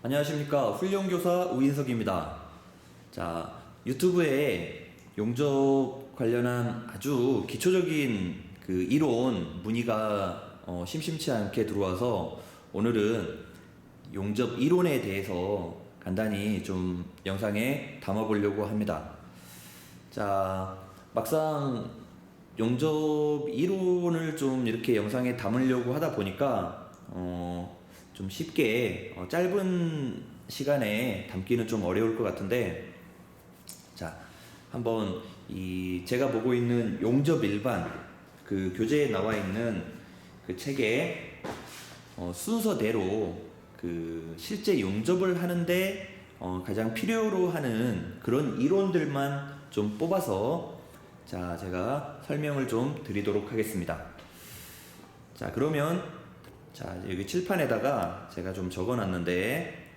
안녕하십니까. 훌륭교사 우인석입니다. 자, 유튜브에 용접 관련한 아주 기초적인 그 이론 문의가 심심치 않게 들어와서 오늘은 용접 이론에 대해서 간단히 좀 영상에 담아보려고 합니다. 자, 막상 용접 이론을 좀 이렇게 영상에 담으려고 하다 보니까 좀 쉽게 짧은 시간에 담기는 좀 어려울 것 같은데, 자, 한번 제가 보고 있는 용접 일반 그 교재에 나와 있는 그 책의 순서대로 그 실제 용접을 하는데 가장 필요로 하는 그런 이론들만 좀 뽑아서 자, 제가 설명을 좀 드리도록 하겠습니다. 자, 그러면 자, 여기 칠판에다가 제가 좀 적어 놨는데,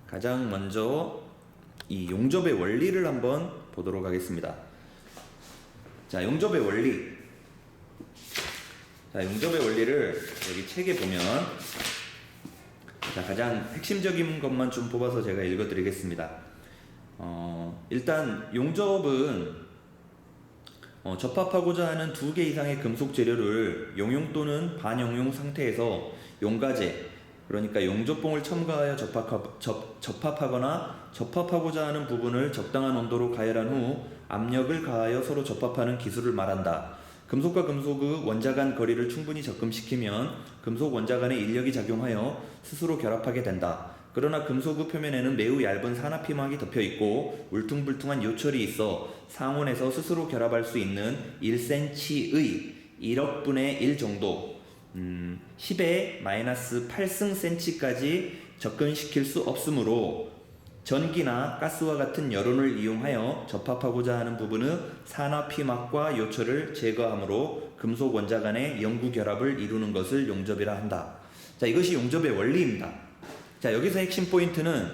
가장 먼저 이 용접의 원리를 한번 보도록 하겠습니다. 자, 용접의 원리. 자, 용접의 원리를 여기 책에 보면, 자, 가장 핵심적인 것만 좀 뽑아서 제가 읽어 드리겠습니다. 일단 용접은 접합하고자 하는 2개 이상의 금속 재료를 용융 또는 반용융 상태에서 용가제, 그러니까 용접봉을 첨가하여 접합하거나 접합하고자 하는 부분을 적당한 온도로 가열한 후 압력을 가하여 서로 접합하는 기술을 말한다. 금속과 금속의 원자 간 거리를 충분히 적금시키면 금속 원자 간의 인력이 작용하여 스스로 결합하게 된다. 그러나 금속의 표면에는 매우 얇은 산화피막이 덮여있고 울퉁불퉁한 요철이 있어 상온에서 스스로 결합할 수 있는 1cm의 1억분의 1 정도, 10의 마이너스 8승cm까지 접근시킬 수 없으므로 전기나 가스와 같은 여론을 이용하여 접합하고자 하는 부분의 산화피막과 요철을 제거하므로 금속 원자 간의 영구 결합을 이루는 것을 용접이라 한다. 자, 이것이 용접의 원리입니다. 자, 여기서 핵심 포인트는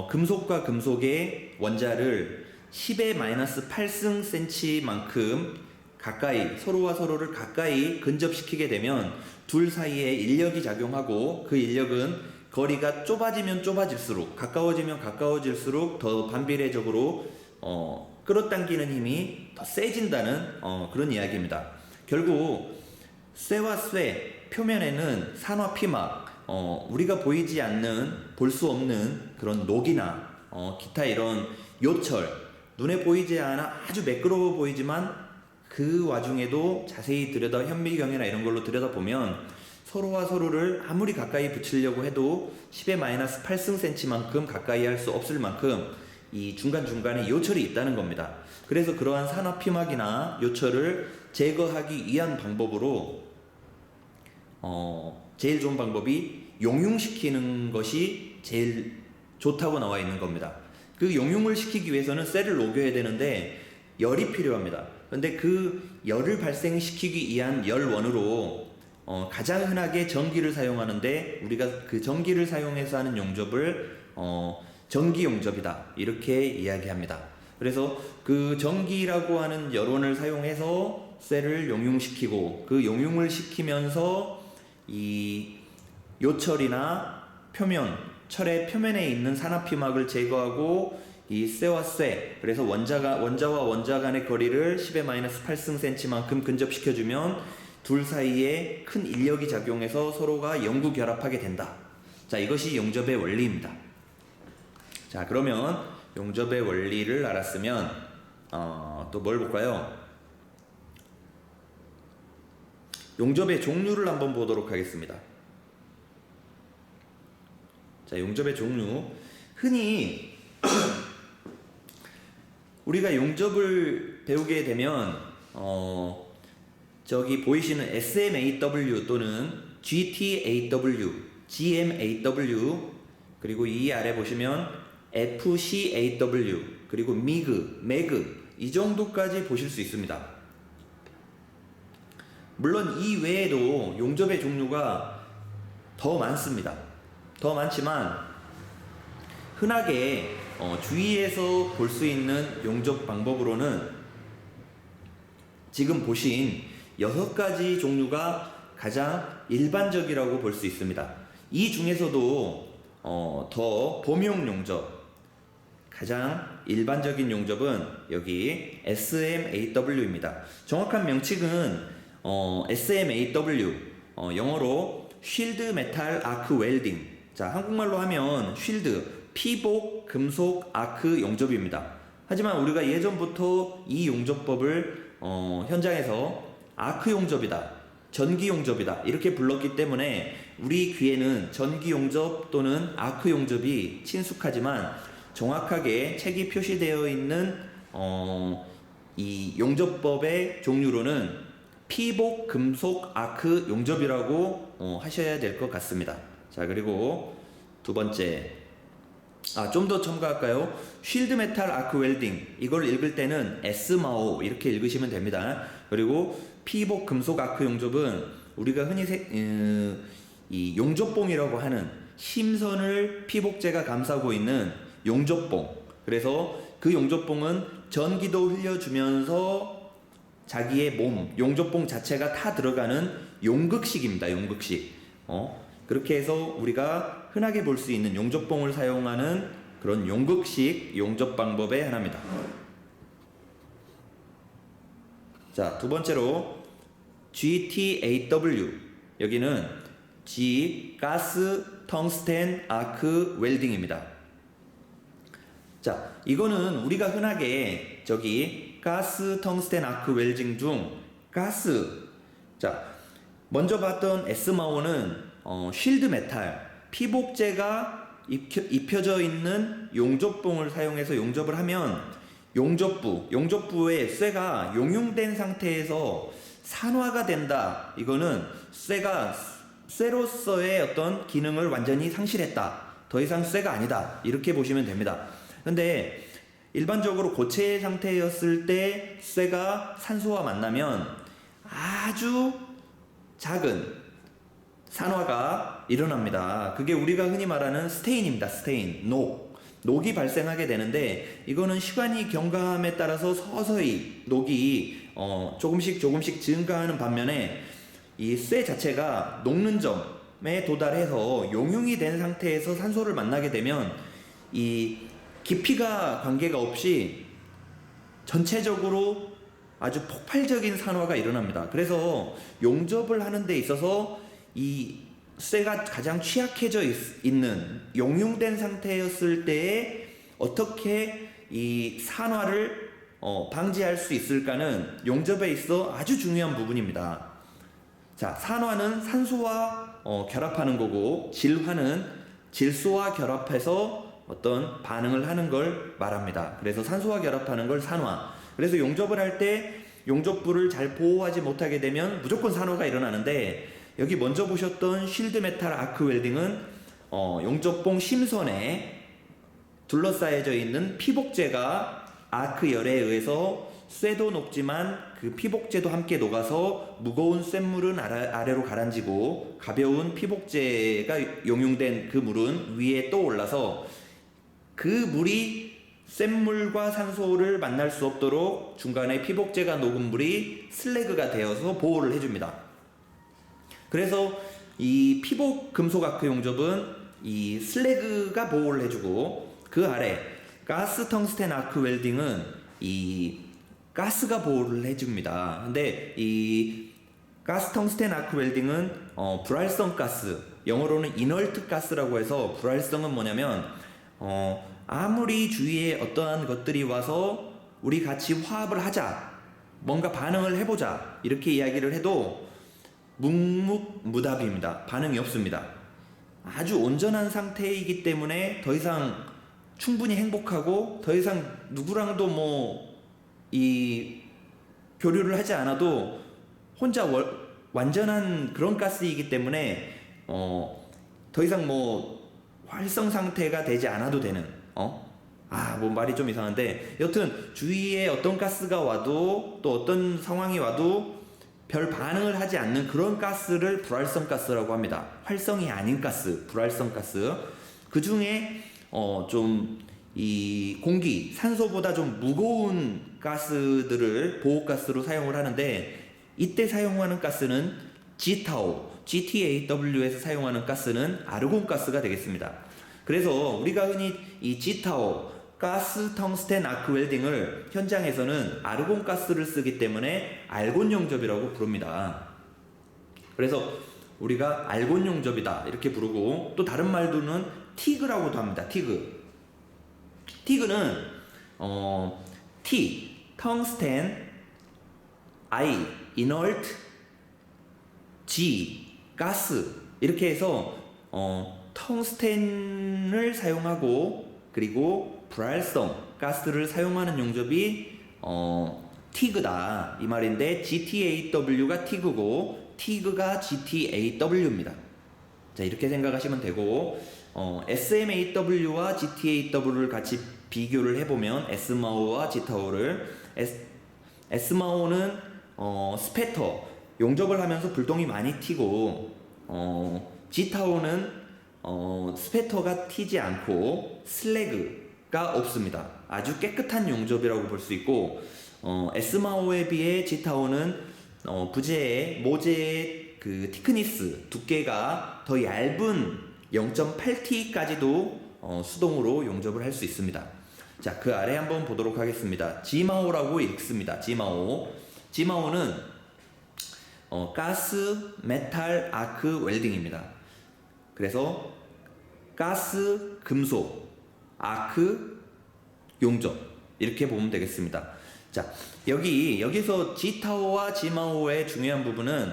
금속과 금속의 원자를 10의 마이너스 8승cm만큼 가까이, 서로와 서로를 가까이 근접시키게 되면 둘 사이에 인력이 작용하고, 그 인력은 거리가 좁아지면 좁아질수록, 가까워지면 가까워질수록 더 반비례적으로 끌어당기는 힘이 더 세진다는 그런 이야기입니다. 결국 쇠와 쇠 표면에는 산화피막, 우리가 보이지 않는, 볼 수 없는 그런 녹이나 기타 이런 요철, 눈에 보이지 않아 아주 매끄러워 보이지만 그 와중에도 자세히 현미경이나 이런 걸로 들여다보면 서로와 서로를 아무리 가까이 붙이려고 해도 10의 마이너스 8승cm만큼 가까이 할 수 없을 만큼 이 중간중간에 요철이 있다는 겁니다. 그래서 그러한 산화피막이나 요철을 제거하기 위한 방법으로 제일 좋은 방법이 용융시키는 것이 제일 좋다고 나와 있는 겁니다. 그 용융을 시키기 위해서는 쇠를 녹여야 되는데 열이 필요합니다. 그런데 그 열을 발생시키기 위한 열원으로 가장 흔하게 전기를 사용하는데, 우리가 그 전기를 사용해서 하는 용접을 전기 용접이다, 이렇게 이야기합니다. 그래서 그 전기라고 하는 열원을 사용해서 쇠를 용융시키고, 그 용융을 시키면서 이 요철이나 표면, 철의 표면에 있는 산화피막을 제거하고 이 쇠와 쇠, 그래서 원자와 원자 간의 거리를 10의 마이너스 8승cm만큼 근접시켜주면 둘 사이에 큰 인력이 작용해서 서로가 영구 결합하게 된다. 자, 이것이 용접의 원리입니다. 자, 그러면 용접의 원리를 알았으면 또 뭘 볼까요? 용접의 종류를 한번 보도록 하겠습니다. 자, 용접의 종류. 흔히 우리가 용접을 배우게 되면 저기 보이시는 SMAW 또는 GTAW, GMAW, 그리고 이 아래 보시면 FCAW, 그리고 MEG 이 정도까지 보실 수 있습니다. 물론 이 외에도 용접의 종류가 더 많습니다. 더 많지만 흔하게 주위에서 볼 수 있는 용접 방법으로는 지금 보신 6가지 종류가 가장 일반적이라고 볼 수 있습니다. 이 중에서도 더 범용 용접, 가장 일반적인 용접은 여기 SMAW입니다. 정확한 명칭은 SMAW, 영어로 Shield Metal Arc Welding. 자, 한국말로 하면 쉴드, 피복 금속 아크 용접입니다. 하지만 우리가 예전부터 이 용접법을 현장에서 아크 용접이다, 전기 용접이다 이렇게 불렀기 때문에 우리 귀에는 전기 용접 또는 아크 용접이 친숙하지만 정확하게 책이 표시되어 있는 이 용접법의 종류로는 피복 금속 아크 용접이라고 하셔야 될 것 같습니다. 자, 그리고 두 번째, 좀 더 첨가할까요? 쉴드 메탈 아크 웰딩, 이걸 읽을 때는 SMAO 이렇게 읽으시면 됩니다. 그리고 피복 금속 아크 용접은 우리가 흔히 이 용접봉이라고 하는 심선을 피복제가 감싸고 있는 용접봉, 그래서 그 용접봉은 전기도 흘려주면서 자기의 몸, 용접봉 자체가 타 들어가는 용극식입니다. 용극식. 그렇게 해서 우리가 흔하게 볼 수 있는 용접봉을 사용하는 그런 용극식 용접 방법의 하나입니다. 자, 두 번째로 GTAW, 여기는 G 가스 텅스텐 아크 웰딩입니다. 자, 이거는 우리가 흔하게 저기 가스 텅스텐 아크 웰딩 중 가스, 자, 먼저 봤던 SMAO는 쉴드 메탈, 피복제가 입혀져 있는 용접봉을 사용해서 용접을 하면 용접부의 쇠가 용융된 상태에서 산화가 된다. 이거는 쇠로서의 어떤 기능을 완전히 상실했다. 더 이상 쇠가 아니다. 이렇게 보시면 됩니다. 근데 일반적으로 고체 상태였을 때 쇠가 산소와 만나면 아주 작은 산화가 일어납니다. 그게 우리가 흔히 말하는 스테인입니다. 스테인, 녹이 발생하게 되는데, 이거는 시간이 경과함에 따라서 서서히 녹이 조금씩 증가하는 반면에 이 쇠 자체가 녹는 점에 도달해서 용융이 된 상태에서 산소를 만나게 되면 이 깊이가 관계가 없이 전체적으로 아주 폭발적인 산화가 일어납니다. 그래서 용접을 하는 데 있어서 이 쇠가 가장 취약해져 있는 용융된 상태였을 때에 어떻게 이 산화를 방지할 수 있을까는 용접에 있어 아주 중요한 부분입니다. 자, 산화는 산소와 결합하는 거고, 질화는 질소와 결합해서 어떤 반응을 하는 걸 말합니다. 그래서 산소와 결합하는 걸 산화. 그래서 용접을 할 때 용접부를 잘 보호하지 못하게 되면 무조건 산화가 일어나는데, 여기 먼저 보셨던 쉴드 메탈 아크 웰딩은 용접봉 심선에 둘러싸여져 있는 피복제가 아크 열에 의해서 쇠도 녹지만 그 피복제도 함께 녹아서 무거운 쇳물은 아래로 가라앉히고 가벼운 피복제가 용융된 그 물은 위에 떠 올라서 그 물이 쇳물과 산소를 만날 수 없도록 중간에 피복제가 녹은 물이 슬래그가 되어서 보호를 해줍니다. 그래서 이 피복 금속 아크 용접은 이 슬래그가 보호를 해주고, 그 아래 가스 텅스텐 아크 웰딩은 이 가스가 보호를 해줍니다. 근데 이 가스 텅스텐 아크 웰딩은 불활성 가스, 영어로는 이널트 가스라고 해서, 불활성은 뭐냐면 아무리 주위에 어떠한 것들이 와서 우리 같이 화합을 하자, 뭔가 반응을 해보자 이렇게 이야기를 해도 묵묵무답입니다. 반응이 없습니다. 아주 온전한 상태이기 때문에 더 이상 충분히 행복하고 더 이상 누구랑도 이 교류를 하지 않아도 혼자 완전한 그런 가스이기 때문에 더 이상 활성 상태가 되지 않아도 되는 말이 좀 이상한데, 여튼 주위에 어떤 가스가 와도 또 어떤 상황이 와도 별 반응을 하지 않는 그런 가스를 불활성 가스라고 합니다. 활성이 아닌 가스, 불활성 가스. 그 중에 좀 이 공기, 산소보다 좀 무거운 가스들을 보호가스로 사용을 하는데, 이때 사용하는 가스는 GTAW, GTAW에서 사용하는 가스는 아르곤 가스가 되겠습니다. 그래서 우리가 흔히 이 GTAW, 가스 텅스텐 아크 웰딩을 현장에서는 아르곤 가스를 쓰기 때문에 알곤 용접이라고 부릅니다. 그래서 우리가 알곤 용접이다 이렇게 부르고, 또 다른 말로는 티그라고도 합니다. 티그는 T, 텅스텐, I, inert, G, 가스, 이렇게 해서 텅스텐을 사용하고 그리고 불활성 가스를 사용하는 용접이 티그다 이 말인데, GTAW가 티그고 티그가 GTAW입니다. 자, 이렇게 생각하시면 되고, SMAW와 GTAW를 같이 비교를 해보면 SMAO와 GTAW를, SMAO는 스패터, 용접을 하면서 불똥이 많이 튀고, GTAW는 스패터가 튀지 않고 슬래그가 없습니다. 아주 깨끗한 용접이라고 볼 수 있고, SMAO에 비해 GTAW는 모재의 그 티크니스, 두께가 더 얇은 0.8T까지도 수동으로 용접을 할 수 있습니다. 자, 그 아래 한번 보도록 하겠습니다. GMAO라고 읽습니다. GMAO는 가스 메탈 아크 웰딩입니다. 그래서 가스 금속 아크 용접 이렇게 보면 되겠습니다. 자, 여기서 GTAW와 GMAO의 중요한 부분은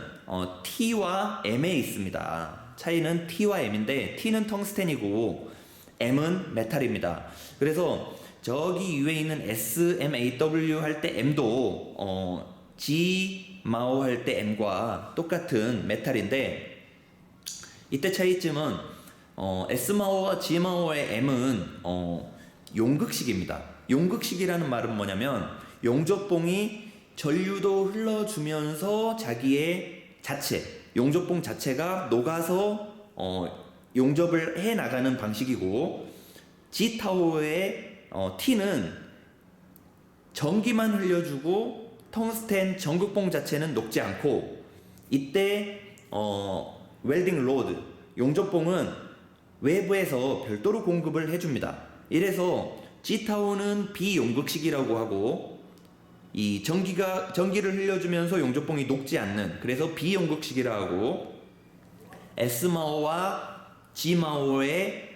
T와 M에 있습니다. 차이는 T와 M인데, T는 텅스텐이고 M은 메탈입니다. 그래서 저기 위에 있는 SMAW 할 때 M도 GMAO 할 때 M과 똑같은 메탈인데, 이때 차이점은 SMAO와 GMAO의 M은 용극식입니다. 용극식이라는 말은 뭐냐면, 용접봉이 전류도 흘러주면서 자기의 자체, 용접봉 자체가 녹아서 용접을 해 나가는 방식이고, GTAW의 T는 전기만 흘려주고 텅스텐 전극봉 자체는 녹지 않고, 이때 웰딩 로드, 용접봉은 외부에서 별도로 공급을 해줍니다. 이래서 GTAW는 비용극식이라고 하고, 이 전기를 흘려주면서 용접봉이 녹지 않는, 그래서 비용극식이라 하고, SMAO와 GMAO의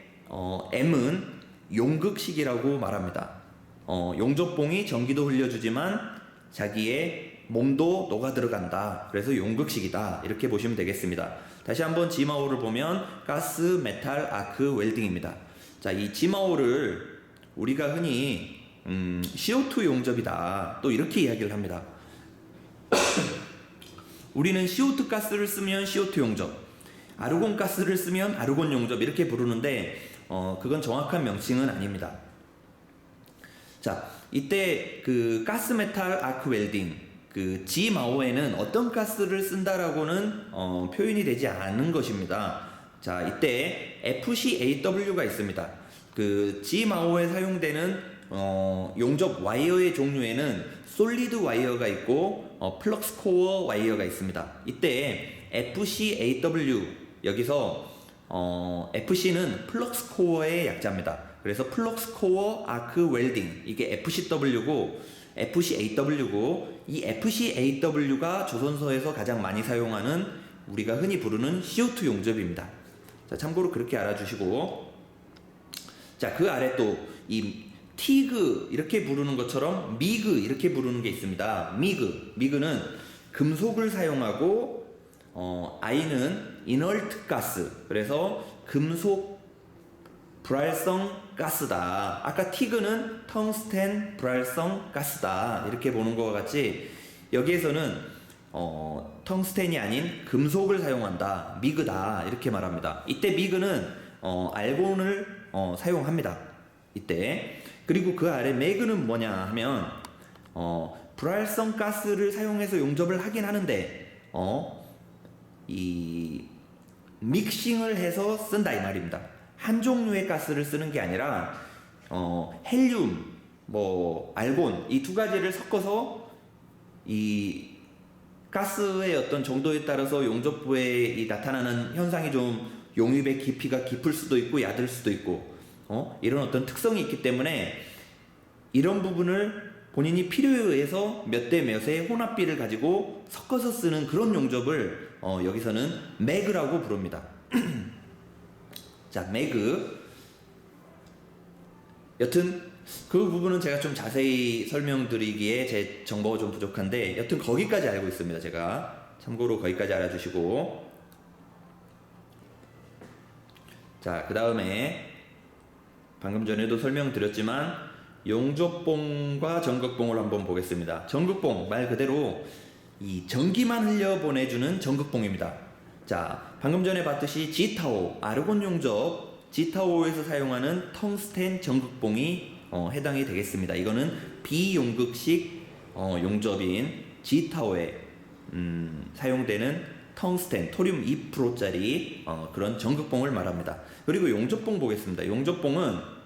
M은 용극식이라고 말합니다. 용접봉이 전기도 흘려주지만 자기의 몸도 녹아 들어간다. 그래서 용극식이다. 이렇게 보시면 되겠습니다. 다시 한번 GMAO를 보면 가스 메탈 아크 웰딩입니다. 자, 이 GMAO를 우리가 흔히 CO2 용접이다 또 이렇게 이야기를 합니다. 우리는 CO2 가스를 쓰면 CO2 용접, 아르곤 가스를 쓰면 아르곤 용접 이렇게 부르는데, 그건 정확한 명칭은 아닙니다. 자, 이때 그 가스 메탈 아크 웰딩, 그 GMAO에는 어떤 가스를 쓴다라고는 표현이 되지 않은 것입니다. 자, 이때 FCAW가 있습니다. 그 GMAO에 사용되는 용접 와이어의 종류에는 솔리드 와이어가 있고 플럭스 코어 와이어가 있습니다. 이때 FCAW, 여기서 FC는 플럭스 코어의 약자입니다. 그래서 플럭스 코어 아크 웰딩, 이게 FCW고 FCAW고, 이 FCAW가 조선소에서 가장 많이 사용하는 우리가 흔히 부르는 CO2 용접입니다. 자, 참고로 그렇게 알아주시고, 자, 그 아래 또 이 티그 이렇게 부르는 것처럼 미그 이렇게 부르는 게 있습니다. 미그는 금속을 사용하고, I는 inert 가스, 그래서 금속 불활성 가스다. 아까 티그는 텅스텐 불활성 가스다 이렇게 보는 것과 같이, 여기에서는 텅스텐이 아닌 금속을 사용한다, 미그다 이렇게 말합니다. 이때 미그는 알곤을 사용합니다. 이때. 그리고 그 아래 매그는 뭐냐 하면 불활성 가스를 사용해서 용접을 하긴 하는데 이 믹싱을 해서 쓴다 이 말입니다. 한 종류의 가스를 쓰는 게 아니라 헬륨, 알곤, 이 두 가지를 섞어서 이 가스의 어떤 정도에 따라서 용접부에 이 나타나는 현상이 좀 용입의 깊이가 깊을 수도 있고 얕을 수도 있고 이런 어떤 특성이 있기 때문에 이런 부분을 본인이 필요에 의해서 몇 대 몇의 혼합비를 가지고 섞어서 쓰는 그런 용접을 여기서는 매그라고 부릅니다. 자, 매그. 여튼 그 부분은 제가 좀 자세히 설명드리기에 제 정보가 좀 부족한데 여튼 거기까지 알고 있습니다. 제가 참고로 거기까지 알아주시고, 자, 그 다음에 방금 전에도 설명드렸지만 용접봉과 전극봉을 한번 보겠습니다. 전극봉 말 그대로 이 전기만 흘려보내주는 전극봉입니다. 자, 방금 전에 봤듯이 G타오, 아르곤 용접 G타오에서 사용하는 텅스텐 전극봉이 해당이 되겠습니다. 이거는 비용극식 용접인 G타오에 사용되는 텅스텐, 토륨 2%짜리 그런 전극봉을 말합니다. 그리고 용접봉 보겠습니다. 용접봉은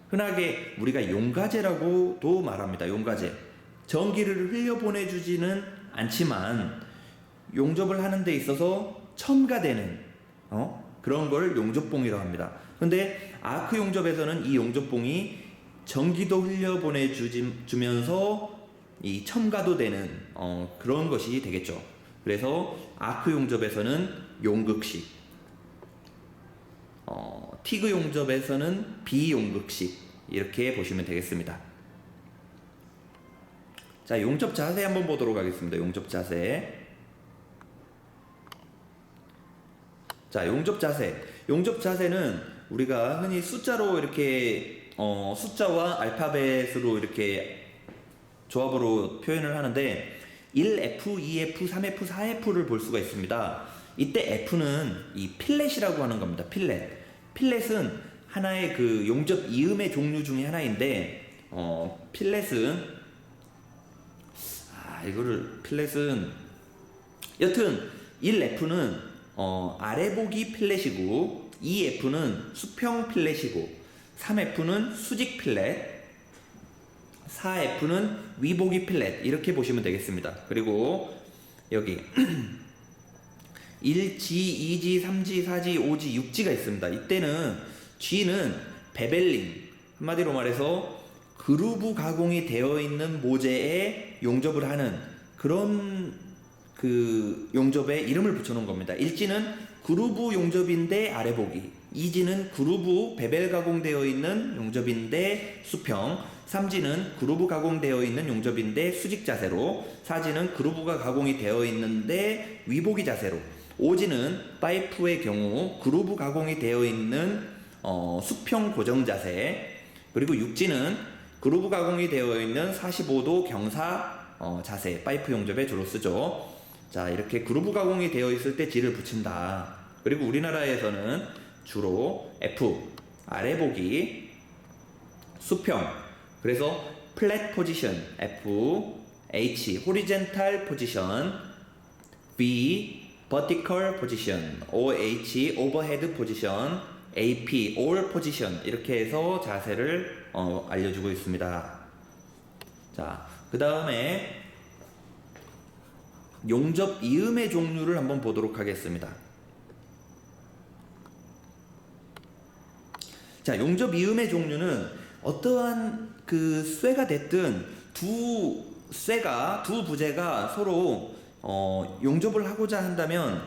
흔하게 우리가 용가제라고도 말합니다. 용가제. 전기를 흘려보내주지는 않지만 용접을 하는 데 있어서 첨가되는 그런 걸 용접봉이라고 합니다. 근데 아크 용접에서는 이 용접봉이 전기도 흘려보내주면서 이 첨가도 되는 그런 것이 되겠죠. 그래서 아크 용접에서는 용극식, 티그 용접에서는 비용극식, 이렇게 보시면 되겠습니다. 자, 용접 자세 한번 보도록 하겠습니다. 용접 자세. 자, 용접 자세. 용접 자세는 우리가 흔히 숫자로 이렇게 숫자와 알파벳으로 이렇게 조합으로 표현을 하는데 1F, 2F, 3F, 4F를 볼 수가 있습니다. 이때 F는 이 필렛이라고 하는 겁니다. 필렛은 하나의 그 용접 이음의 종류 중에 하나인데 필렛은 필렛은 여튼 1F는 아래보기 필렛이고 2F는 수평 필렛이고 3F는 수직 필렛, 4F는 위보기 필렛, 이렇게 보시면 되겠습니다. 그리고 여기 1G, 2G, 3G, 4G, 5G, 6G가 있습니다. 이때는 G는 베벨링, 한마디로 말해서 그루브 가공이 되어 있는 모재에 용접을 하는 그런 그 용접에 이름을 붙여놓은 겁니다. 1G는 그루브 용접인데 아래보기, 2G는 그루브 베벨 가공되어 있는 용접인데 수평, 3G는 그루브 가공되어 있는 용접인데 수직 자세로, 4G는 그루브가 가공이 되어 있는데 위보기 자세로, 5G는 파이프의 경우 그루브 가공이 되어 있는 수평 고정 자세, 그리고 6G는 그루브 가공이 되어 있는 45도 경사 자세, 파이프 용접에 주로 쓰죠. 자, 이렇게 그루브 가공이 되어 있을 때 G를 붙인다. 그리고 우리나라에서는 주로 F, 아래 보기, 수평, 그래서 플랫 포지션, F, H, 호리젠탈 포지션, V, vertical 포지션, OH, 오버헤드 포지션, AP, all 포지션, 이렇게 해서 자세를 알려주고 있습니다. 자, 그 다음에 용접 이음의 종류를 한번 보도록 하겠습니다. 자, 용접 이음의 종류는 어떠한 그 쇠가 됐든 두 부재가 서로 용접을 하고자 한다면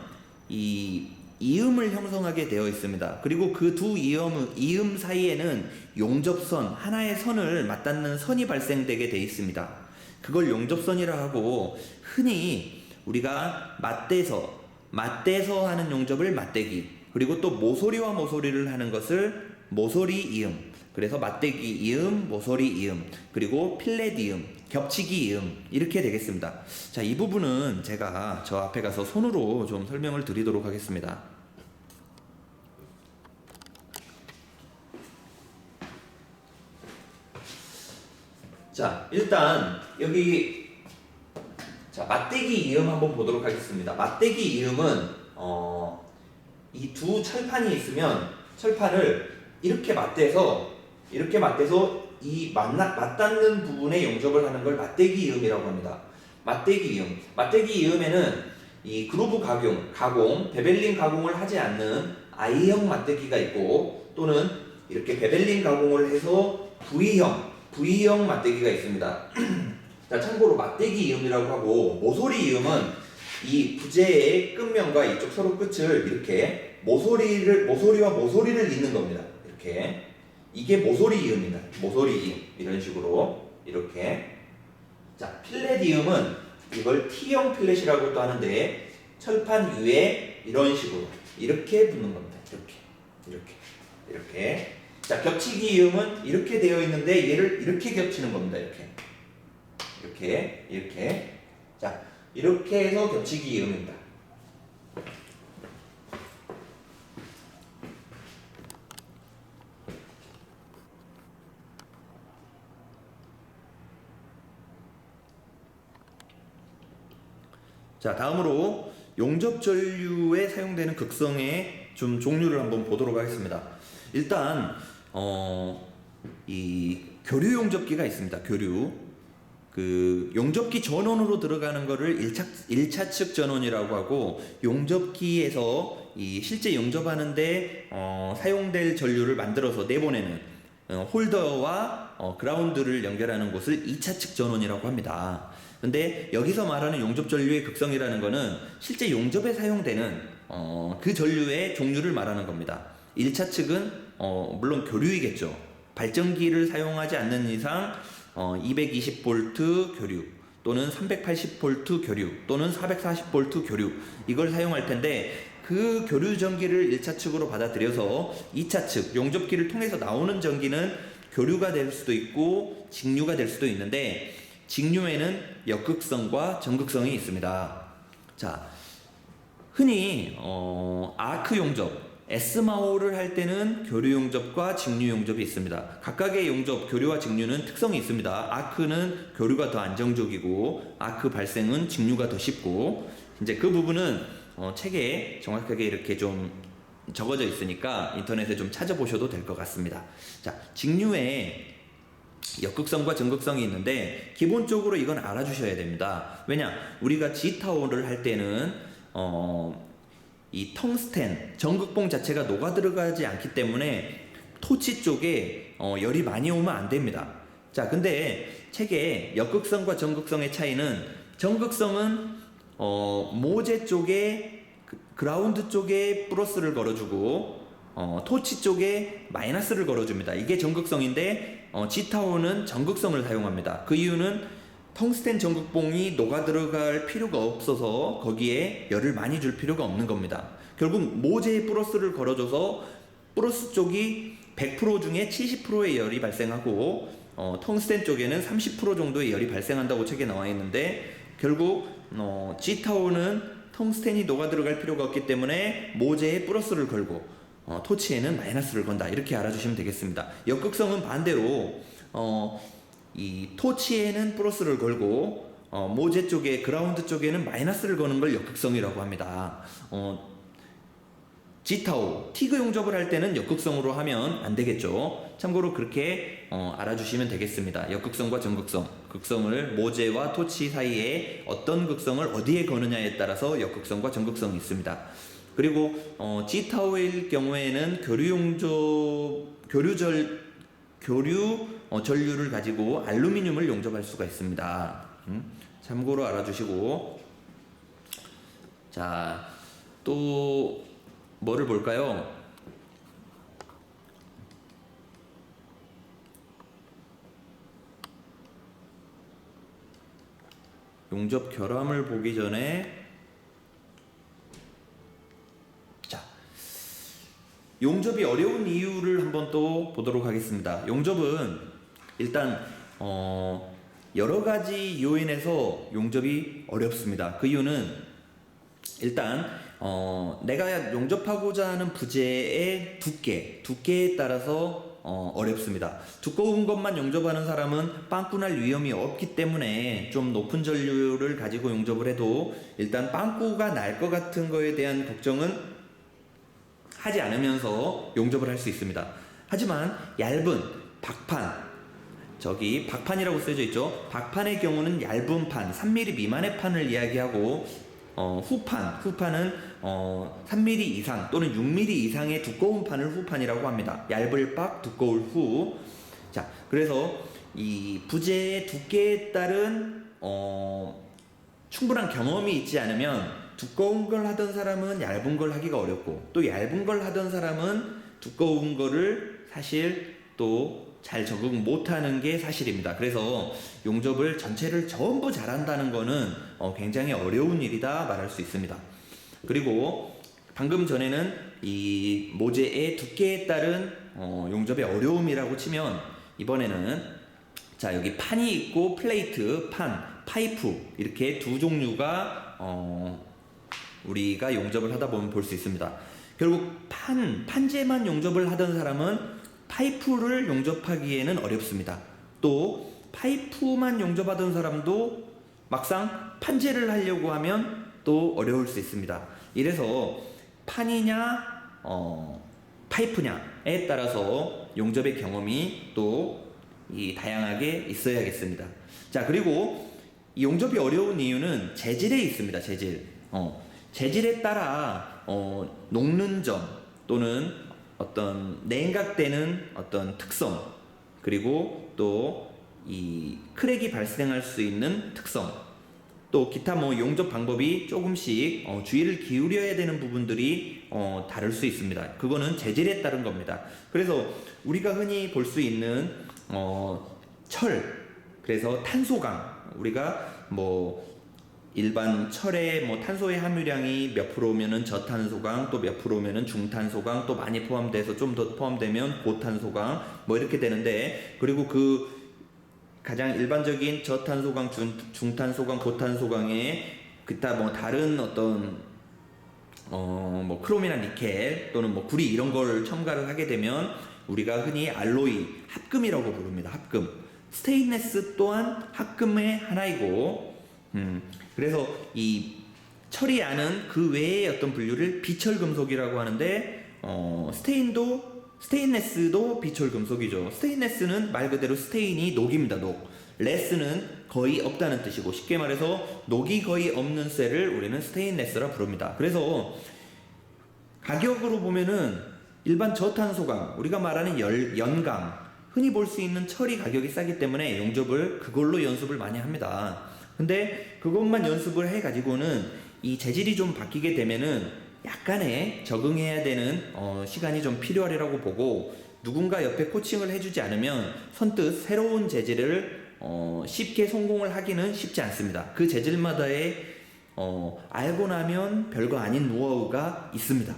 이 이음을 형성하게 되어 있습니다. 그리고 그 두 이음 사이에는 용접선, 하나의 선을 맞닿는 선이 발생되게 되어 있습니다. 그걸 용접선이라 하고, 흔히 우리가 맞대서 하는 용접을 맞대기, 그리고 또 모서리와 모서리를 하는 것을 모서리 이음, 그래서 맞대기 이음, 모서리 이음, 그리고 필렛 이음, 겹치기 이음, 이렇게 되겠습니다. 자, 이 부분은 제가 저 앞에 가서 손으로 좀 설명을 드리도록 하겠습니다. 자, 일단 여기 맞대기 이음 한번 보도록 하겠습니다. 맞대기 이음은 이 두 철판이 있으면 철판을 이렇게 맞대서 이 맞닿는 부분에 용접을 하는 걸 맞대기 이음이라고 합니다. 맞대기 이음. 맞대기 이음에는 이 그루브 가공, 베벨링 가공을 하지 않는 I형 맞대기가 있고 또는 이렇게 베벨링 가공을 해서 V형 맞대기가 있습니다. 자, 참고로 맞대기 이음이라고 하고 모서리 이음은 이 부재의 끝면과 이쪽 서로 끝을 이렇게 모서리와 모서리를 잇는 겁니다. 이렇게 이게 모서리 이음입니다. 모서리 이음 이런 식으로 이렇게. 자, 필렛 이음은 이걸 T형 필렛이라고도 하는데 철판 위에 이런 식으로 이렇게 붙는 겁니다. 이렇게. 자, 겹치기 이음은 이렇게 되어 있는데 얘를 이렇게 겹치는 겁니다. 이렇게. 자, 이렇게 해서 겹치기 이음입니다. 자, 다음으로 용접 전류에 사용되는 극성의 좀 종류를 한번 보도록 하겠습니다. 일단 이 교류 용접기가 있습니다. 교류. 그 용접기 전원으로 들어가는 거를 1차측 전원이라고 하고, 용접기에서 이 실제 용접하는데 사용될 전류를 만들어서 내보내는 홀더와 그라운드를 연결하는 곳을 2차측 전원이라고 합니다. 근데 여기서 말하는 용접 전류의 극성이라는 거는 실제 용접에 사용되는 그 전류의 종류를 말하는 겁니다. 1차측은 물론 교류이겠죠. 발전기를 사용하지 않는 이상 220V 교류 또는 380V 교류 또는 440V 교류 이걸 사용할 텐데, 그 교류 전기를 1차측으로 받아들여서 2차측 용접기를 통해서 나오는 전기는 교류가 될 수도 있고 직류가 될 수도 있는데, 직류에는 역극성과 전극성이 있습니다. 자, 흔히 아크 용접, S마호를 할 때는 교류 용접과 직류 용접이 있습니다. 각각의 용접, 교류와 직류는 특성이 있습니다. 아크는 교류가 더 안정적이고 아크 발생은 직류가 더 쉽고, 이제 그 부분은 책에 정확하게 이렇게 좀 적어져 있으니까 인터넷에 좀 찾아보셔도 될 것 같습니다. 자, 직류에 역극성과 전극성이 있는데 기본적으로 이건 알아주셔야 됩니다. 왜냐, 우리가 G타워를 할 때는 이 텅스텐 전극봉 자체가 녹아 들어가지 않기 때문에 토치 쪽에 열이 많이 오면 안 됩니다. 자, 근데 책에 역극성과 전극성의 차이는, 전극성은 모재 쪽에 그라운드 쪽에 플러스를 걸어주고 토치 쪽에 마이너스를 걸어줍니다. 이게 전극성인데 G타워는 전극성을 사용합니다. 그 이유는 텅스텐 전극봉이 녹아 들어갈 필요가 없어서 거기에 열을 많이 줄 필요가 없는 겁니다. 결국 모재에 플러스를 걸어줘서 플러스 쪽이 100% 중에 70%의 열이 발생하고 텅스텐 쪽에는 30% 정도의 열이 발생한다고 책에 나와 있는데, 결국 G타워는 텅스텐이 녹아 들어갈 필요가 없기 때문에 모재에 플러스를 걸고 토치에는 마이너스를 건다, 이렇게 알아주시면 되겠습니다. 역극성은 반대로 이 토치에는 플러스를 걸고 모재 쪽에 그라운드 쪽에는 마이너스를 거는 걸 역극성이라고 합니다. G타워, 티그 용접을 할 때는 역극성으로 하면 안 되겠죠. 참고로 그렇게 알아주시면 되겠습니다. 역극성과 전극성, 극성을 모재와 토치 사이에 어떤 극성을 어디에 거느냐에 따라서 역극성과 전극성이 있습니다. 그리고 G타워일 경우에는 교류 전류를 가지고 알루미늄을 용접할 수가 있습니다. 참고로 알아주시고, 자, 또 뭐를 볼까요? 용접 결함을 보기 전에, 자, 용접이 어려운 이유를 한번 또 보도록 하겠습니다. 용접은 일단 여러 가지 요인에서 용접이 어렵습니다. 그 이유는 일단 내가 용접하고자 하는 부재의 두께에 따라서 어렵습니다. 두꺼운 것만 용접하는 사람은 빵꾸 날 위험이 없기 때문에 좀 높은 전류를 가지고 용접을 해도 일단 빵꾸가 날 것 같은 거에 대한 걱정은 하지 않으면서 용접을 할 수 있습니다. 하지만 얇은 박판, 저기 박판이라고 쓰여져 있죠. 박판의 경우는 얇은 판, 3mm 미만의 판을 이야기하고 후판은 3mm 이상 또는 6mm 이상의 두꺼운 판을 후판이라고 합니다. 얇을 박, 두꺼울 후. 자, 그래서 이 부재의 두께에 따른 충분한 경험이 있지 않으면 두꺼운 걸 하던 사람은 얇은 걸 하기가 어렵고, 또 얇은 걸 하던 사람은 두꺼운 거를 사실 또 잘 적응 못하는 게 사실입니다. 그래서 용접을 전체를 전부 잘한다는 거는 굉장히 어려운 일이다 말할 수 있습니다. 그리고 방금 전에는 이 모재의 두께에 따른 용접의 어려움이라고 치면, 이번에는 자, 여기 판이 있고 플레이트, 판, 파이프 이렇게 두 종류가 우리가 용접을 하다 보면 볼 수 있습니다. 결국 판재만 용접을 하던 사람은 파이프를 용접하기에는 어렵습니다. 또 파이프만 용접하던 사람도 막상 판재를 하려고 하면 또 어려울 수 있습니다. 이래서 판이냐 파이프냐에 따라서 용접의 경험이 또 다양하게 있어야겠습니다. 자, 그리고 이 용접이 어려운 이유는 재질에 있습니다. 재질에 따라 녹는 점 또는 어떤 냉각되는 어떤 특성, 그리고 또 이 크랙이 발생할 수 있는 특성, 또 기타 용접 방법이 조금씩 주의를 기울여야 되는 부분들이 다를 수 있습니다. 그거는 재질에 따른 겁니다. 그래서 우리가 흔히 볼 수 있는 철, 그래서 탄소강, 우리가 일반 철의 탄소의 함유량이 몇 프로면은 저탄소강, 또 몇 프로면은 중탄소강, 또 많이 포함돼서 좀 더 포함되면 고탄소강 이렇게 되는데, 그리고 그 가장 일반적인 저탄소강, 중탄소강, 고탄소강에 기타 다른 어떤 크롬이나 니켈 또는 구리 이런 걸 첨가를 하게 되면 우리가 흔히 알로이, 합금이라고 부릅니다. 합금. 스테인레스 또한 합금의 하나이고, 그래서 이 철이 아는 그 외의 어떤 분류를 비철금속이라고 하는데, 스테인레스도 비철금속이죠. 스테인레스는 말 그대로 스테인이 녹입니다. 녹. 레스는 거의 없다는 뜻이고, 쉽게 말해서 녹이 거의 없는 쇠를 우리는 스테인레스라 부릅니다. 그래서 가격으로 보면은 일반 저탄소강, 우리가 말하는 연강, 흔히 볼 수 있는 철이 가격이 싸기 때문에 용접을 그걸로 연습을 많이 합니다. 근데 그것만 연습을 해가지고는 이 재질이 좀 바뀌게 되면은 약간의 적응해야 되는 시간이 좀 필요하리라고 보고, 누군가 옆에 코칭을 해주지 않으면 선뜻 새로운 재질을 쉽게 성공을 하기는 쉽지 않습니다. 그 재질마다의 알고 나면 별거 아닌 노하우가 있습니다.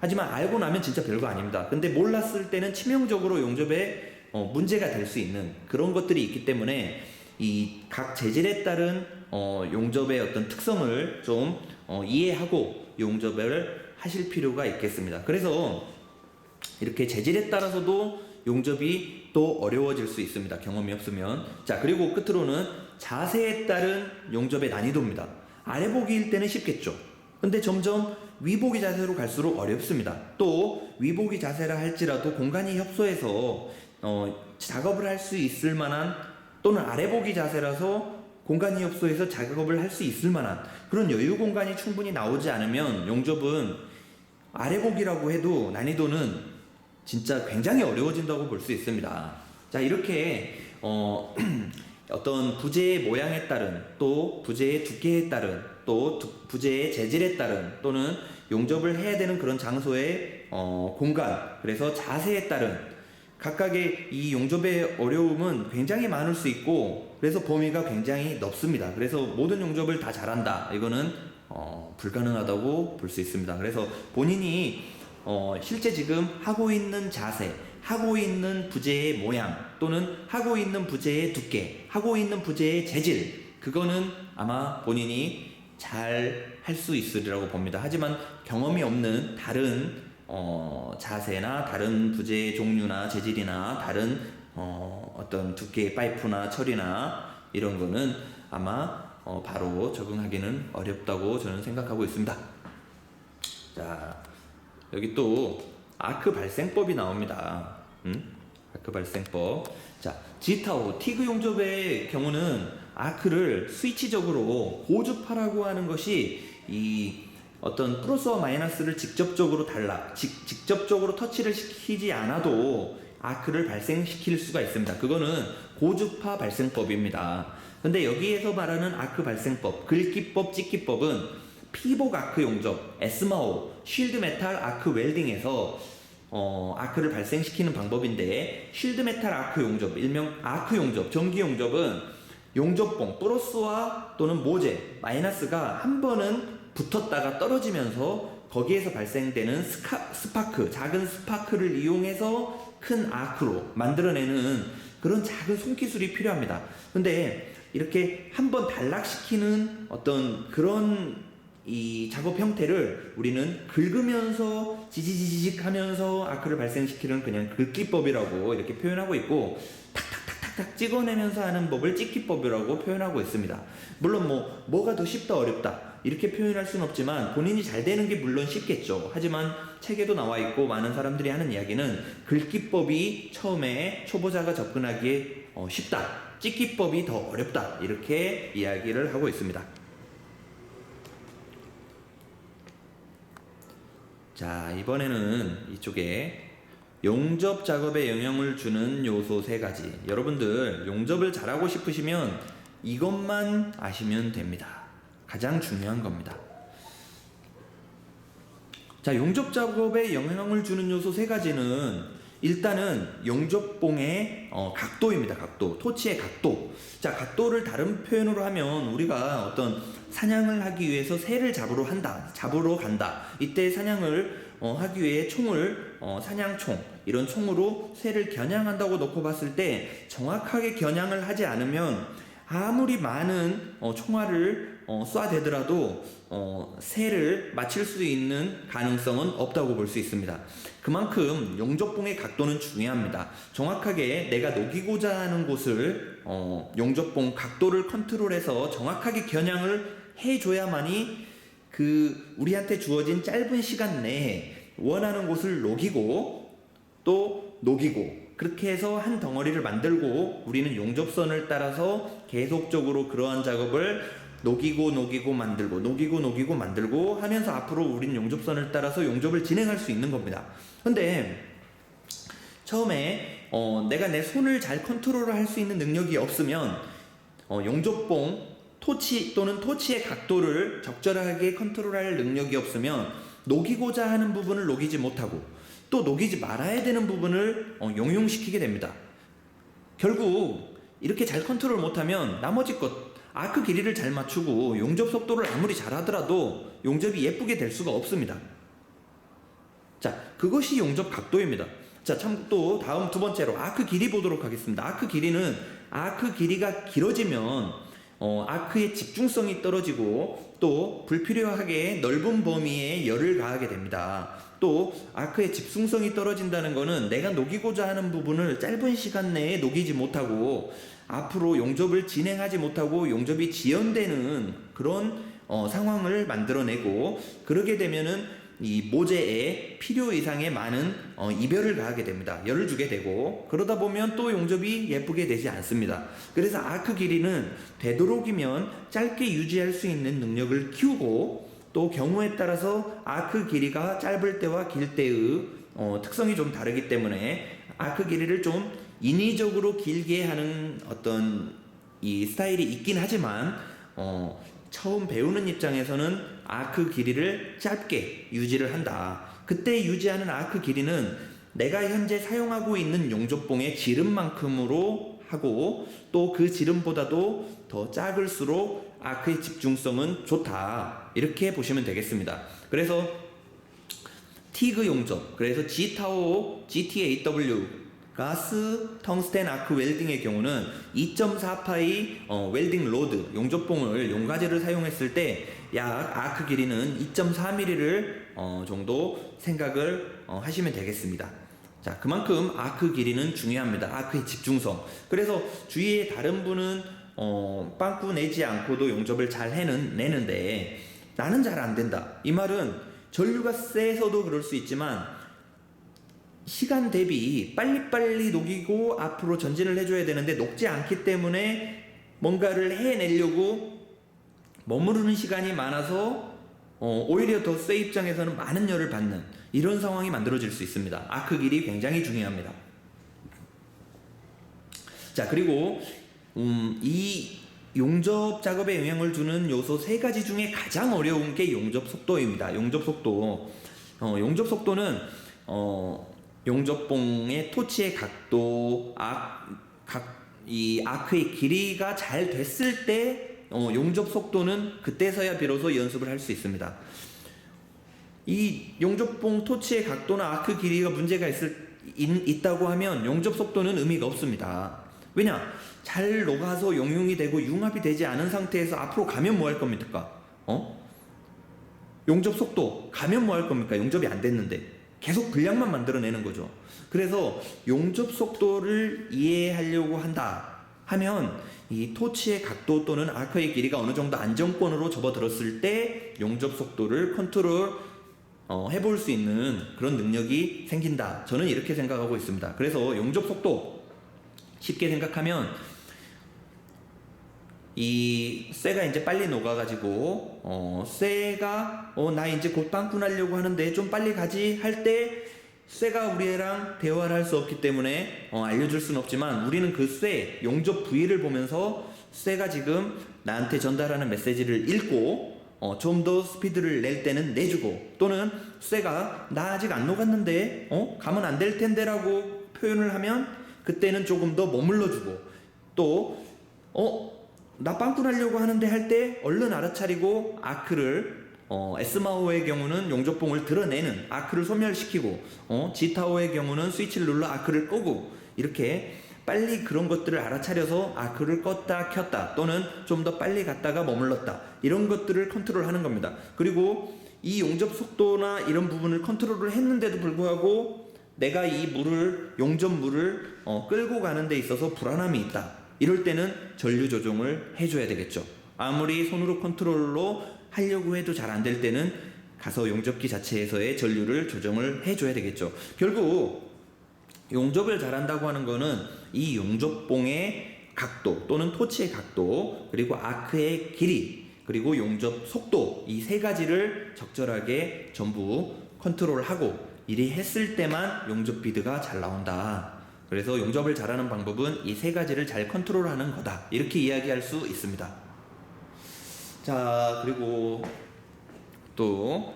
하지만 알고 나면 진짜 별거 아닙니다. 근데 몰랐을 때는 치명적으로 용접에 문제가 될 수 있는 그런 것들이 있기 때문에 이 각 재질에 따른 용접의 어떤 특성을 좀 이해하고 용접을 하실 필요가 있겠습니다. 그래서 이렇게 재질에 따라서도 용접이 또 어려워질 수 있습니다. 경험이 없으면. 자, 그리고 끝으로는 자세에 따른 용접의 난이도입니다. 아래 보기일 때는 쉽겠죠. 근데 점점 위보기 자세로 갈수록 어렵습니다. 또 위보기 자세라 할지라도 공간이 협소해서 작업을 할 수 있을 만한, 또는 아래보기 자세라서 공간이 협소해서 작업을 할 수 있을 만한 그런 여유 공간이 충분히 나오지 않으면 용접은 아래보기라고 해도 난이도는 진짜 굉장히 어려워진다고 볼 수 있습니다. 자, 이렇게 어떤 부재의 모양에 따른, 또 부재의 두께에 따른, 또 부재의 재질에 따른, 또는 용접을 해야 되는 그런 장소의 공간, 그래서 자세에 따른 각각의 이 용접의 어려움은 굉장히 많을 수 있고, 그래서 범위가 굉장히 넓습니다. 그래서 모든 용접을 다 잘한다, 이거는 불가능하다고 볼 수 있습니다. 그래서 본인이 실제 지금 하고 있는 자세, 하고 있는 부재의 모양, 또는 하고 있는 부재의 두께, 하고 있는 부재의 재질, 그거는 아마 본인이 잘 할 수 있으리라고 봅니다. 하지만 경험이 없는 다른 자세나 다른 부재의 종류나 재질이나 다른 어떤 두께의 파이프나 철이나 이런 거는 아마 바로 적응하기는 어렵다고 저는 생각하고 있습니다. 자, 여기 또 아크 발생법이 나옵니다. 아크 발생법. 자, G타워 티그 용접의 경우는 아크를 스위치적으로 고주파라고 하는 것이 이 어떤 플러스와 마이너스를 직접적으로 직접적으로 터치를 시키지 않아도 아크를 발생시킬 수가 있습니다. 그거는 고주파 발생법입니다. 근데 여기에서 말하는 아크 발생법, 긁기법, 찍기법은 피복 아크 용접, 에스마오, 쉴드 메탈 아크 웰딩에서 아크를 발생시키는 방법인데, 쉴드 메탈 아크 용접, 일명 아크 용접, 전기 용접은 용접봉 플러스와 또는 모재, 마이너스가 한 번은 붙었다가 떨어지면서 거기에서 발생되는 스파크, 작은 스파크를 이용해서 큰 아크로 만들어내는 그런 작은 손기술이 필요합니다. 근데 이렇게 한번 단락시키는 어떤 그런 이 작업 형태를 우리는 긁으면서 지지직 하면서 아크를 발생시키는 그냥 긁기법이라고 이렇게 표현하고 있고, 탁탁탁탁탁 찍어내면서 하는 법을 찍기법이라고 표현하고 있습니다. 물론 뭐가 더 쉽다 어렵다 이렇게 표현할 수는 없지만 본인이 잘 되는 게 물론 쉽겠죠. 하지만 책에도 나와 있고 많은 사람들이 하는 이야기는 긁기법이 처음에 초보자가 접근하기에 쉽다, 찍기법이 더 어렵다 이렇게 이야기를 하고 있습니다. 자, 이번에는 이쪽에 용접 작업에 영향을 주는 요소 3가지. 여러분들 용접을 잘하고 싶으시면 이것만 아시면 됩니다. 가장 중요한 겁니다. 자, 용접 작업에 영향을 주는 요소 3가지는 일단은 용접봉의 각도입니다. 각도, 토치의 각도. 자, 각도를 다른 표현으로 하면 우리가 어떤 사냥을 하기 위해서 새를 잡으러 간다. 이때 사냥을 하기 위해 총을 사냥총, 이런 총으로 새를 겨냥한다고 놓고 봤을 때 정확하게 겨냥을 하지 않으면 아무리 많은 총알을 쏴대더라도 새를 맞힐 수 있는 가능성은 없다고 볼 수 있습니다. 그만큼 용접봉의 각도는 중요합니다. 정확하게 내가 녹이고자 하는 곳을 용접봉 각도를 컨트롤해서 정확하게 겨냥을 해줘야만이 우리한테 주어진 짧은 시간 내에 원하는 곳을 녹이고 또 녹이고, 그렇게 해서 한 덩어리를 만들고 우리는 용접선을 따라서 계속적으로 그러한 작업을 녹이고 만들고 하면서 앞으로 우린 용접선을 따라서 용접을 진행할 수 있는 겁니다. 근데 처음에 내가 내 손을 잘 컨트롤을 할 수 있는 능력이 없으면 용접봉 토치 또는 토치의 각도를 적절하게 컨트롤할 능력이 없으면 녹이고자 하는 부분을 녹이지 못하고 또 녹이지 말아야 되는 부분을 용융시키게 됩니다. 결국 이렇게 잘 컨트롤 못하면 나머지 것, 아크 길이를 잘 맞추고 용접 속도를 아무리 잘하더라도 용접이 예쁘게 될 수가 없습니다. 자, 그것이 용접 각도입니다. 자, 참 또 다음 2번째로 아크 길이 보도록 하겠습니다. 아크 길이는 아크 길이가 길어지면 아크의 집중성이 떨어지고 또 불필요하게 넓은 범위에 열을 가하게 됩니다. 또 아크의 집중성이 떨어진다는 것은 내가 녹이고자 하는 부분을 짧은 시간 내에 녹이지 못하고 앞으로 용접을 진행하지 못하고 용접이 지연되는 그런 상황을 만들어내고, 그러게 되면은 이 모재에 필요 이상의 많은 이별을 가하게 됩니다. 열을 주게 되고, 그러다 보면 또 용접이 예쁘게 되지 않습니다. 그래서 아크 길이는 되도록이면 짧게 유지할 수 있는 능력을 키우고, 또 경우에 따라서 아크 길이가 짧을 때와 길 때의 특성이 좀 다르기 때문에 아크 길이를 좀 인위적으로 길게 하는 어떤 이 스타일이 있긴 하지만 처음 배우는 입장에서는 아크 길이를 짧게 유지를 한다. 그때 유지하는 아크 길이는 내가 현재 사용하고 있는 용접봉의 지름만큼으로 하고 또 그 지름보다도 더 작을수록 아크의 집중성은 좋다. 이렇게 보시면 되겠습니다. 그래서 티그 용접, 그래서 G타워 GTAW 가스 텅스텐 아크 웰딩의 경우는 2.4파이 웰딩 로드 용접봉을 용가제를 사용했을 때 약 아크 길이는 2.4mm를 정도 생각을 하시면 되겠습니다. 자, 그만큼 아크 길이는 중요합니다. 아크의 집중성. 그래서 주위에 다른 분은 빵꾸 내지 않고도 용접을 잘 내는데 나는 잘 안 된다. 이 말은 전류가 세서도 그럴 수 있지만 시간 대비 빨리빨리 녹이고 앞으로 전진을 해줘야 되는데 녹지 않기 때문에 뭔가를 해내려고 머무르는 시간이 많아서 오히려 더 쇠 입장에서는 많은 열을 받는 이런 상황이 만들어질 수 있습니다. 아크 길이 굉장히 중요합니다. 자, 그리고 이 용접 작업에 영향을 주는 요소 세 가지 중에 가장 어려운 게 용접 속도입니다. 용접 속도. 용접 속도는 용접봉의 토치의 각도, 이 아크의 길이가 잘 됐을 때 용접 속도는 그때서야 비로소 연습을 할 수 있습니다. 이 용접봉 토치의 각도나 아크 길이가 문제가 있다고 하면 용접 속도는 의미가 없습니다. 왜냐? 잘 녹아서 용융이 되고 융합이 되지 않은 상태에서 앞으로 가면 뭐 할 겁니까? 용접 속도 가면 뭐 할 겁니까? 용접이 안 됐는데 계속 분량만 만들어내는 거죠. 그래서 용접 속도를 이해하려고 한다 하면 이 토치의 각도 또는 아크의 길이가 어느 정도 안정권으로 접어들었을 때 용접 속도를 컨트롤 해볼 수 있는 그런 능력이 생긴다. 저는 이렇게 생각하고 있습니다. 그래서 용접 속도 쉽게 생각하면 이 쇠가 이제 빨리 녹아가지고 쇠가 나 이제 곧 빵꾸나려고 하는데 좀 빨리 가지 할 때 쇠가 우리랑 대화를 할 수 없기 때문에 알려줄 수는 없지만 우리는 그 쇠 용접 부위를 보면서 쇠가 지금 나한테 전달하는 메시지를 읽고 좀 더 스피드를 낼 때는 내주고 또는 쇠가 나 아직 안 녹았는데 가면 안 될 텐데 라고 표현을 하면 그때는 조금 더 머물러주고 또 나 빵꾸 나려고 하는데 할 때 얼른 알아차리고 아크를 에스마오의 경우는 용접봉을 드러내는 아크를 소멸시키고 지타오의 경우는 스위치를 눌러 아크를 끄고 이렇게 빨리 그런 것들을 알아차려서 아크를 껐다 켰다 또는 좀 더 빨리 갔다가 머물렀다 이런 것들을 컨트롤하는 겁니다. 그리고 이 용접 속도나 이런 부분을 컨트롤을 했는데도 불구하고 내가 이 용접물을 끌고 가는 데 있어서 불안함이 있다. 이럴 때는 전류 조정을 해줘야 되겠죠. 아무리 손으로 컨트롤로 하려고 해도 잘 안 될 때는 가서 용접기 자체에서의 전류를 조정을 해줘야 되겠죠. 결국 용접을 잘한다고 하는 거는 이 용접봉의 각도 또는 토치의 각도 그리고 아크의 길이 그리고 용접 속도 이 세 가지를 적절하게 전부 컨트롤하고 이리 했을 때만 용접 비드가 잘 나온다. 그래서 용접을 잘하는 방법은 이 세 가지를 잘 컨트롤하는 거다. 이렇게 이야기할 수 있습니다. 자, 그리고 또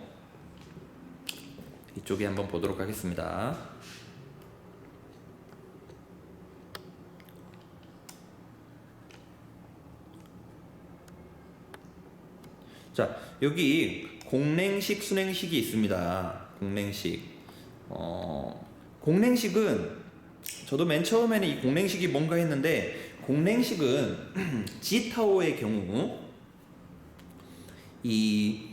이쪽에 한번 보도록 하겠습니다. 자, 여기 공냉식, 순냉식이 있습니다. 공냉식. 공냉식은 저도 맨 처음에는 이 공냉식이 뭔가 했는데 공냉식은 지타오의 경우 이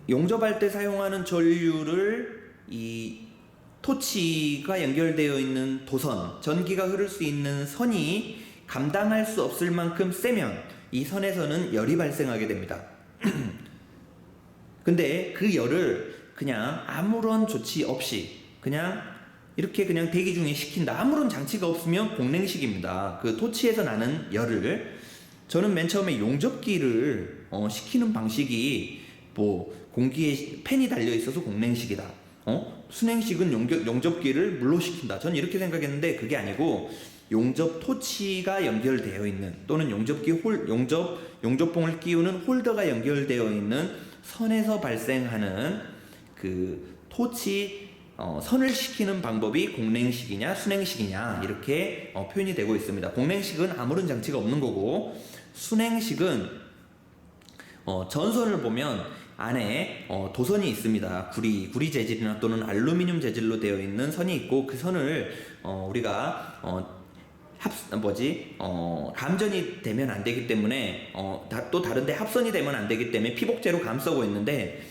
용접할 때 사용하는 전류를 이 토치가 연결되어 있는 도선, 전기가 흐를 수 있는 선이 감당할 수 없을 만큼 세면 이 선에서는 열이 발생하게 됩니다. 근데 그 열을 그냥 아무런 조치 없이 이렇게 그냥 대기 중에 식힌다. 아무런 장치가 없으면 공냉식입니다. 그 토치에서 나는 열을 저는 맨 처음에 용접기를 식히는 방식이 뭐 공기에 팬이 달려 있어서 공냉식이다. 순냉식은 용접기를 물로 식힌다. 저는 이렇게 생각했는데 그게 아니고 용접 토치가 연결되어 있는 또는 용접봉을 끼우는 홀더가 연결되어 있는 선에서 발생하는 그 토치 선을 식히는 방법이 공냉식이냐 순냉식이냐 이렇게 표현이 되고 있습니다. 공냉식은 아무런 장치가 없는 거고 순냉식은 전선을 보면 안에 도선이 있습니다. 구리 재질이나 또는 알루미늄 재질로 되어 있는 선이 있고 그 선을 우리가 감전이 되면 안 되기 때문에 또 다른데 합선이 되면 안 되기 때문에 피복제로 감싸고 있는데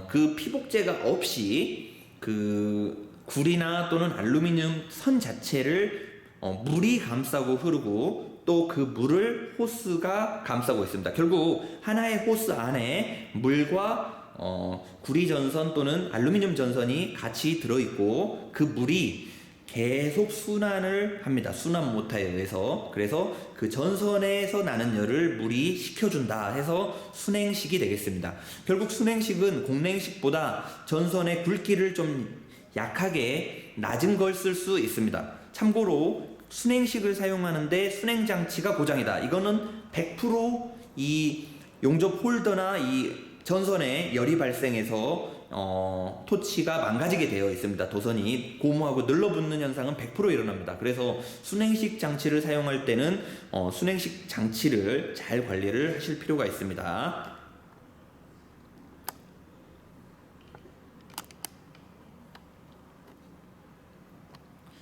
그 피복제가 없이 그 구리나 또는 알루미늄 선 자체를 물이 감싸고 흐르고 또 그 물을 호스가 감싸고 있습니다. 결국 하나의 호스 안에 물과 구리 전선 또는 알루미늄 전선이 같이 들어있고 그 물이 계속 순환을 합니다. 순환 모터에 의해서. 그래서 그 전선에서 나는 열을 물이 식혀준다 해서 순행식이 되겠습니다. 결국 순행식은 공냉식보다 전선의 굵기를 좀 약하게 낮은 걸 쓸 수 있습니다. 참고로 순행식을 사용하는데 순행장치가 고장이다. 이거는 100% 용접 홀더나 이 전선에 열이 발생해서 토치가 망가지게 되어 있습니다. 도선이 고무하고 늘러붙는 현상은 100% 일어납니다. 그래서 순행식 장치를 사용할 때는 순행식 장치를 잘 관리를 하실 필요가 있습니다.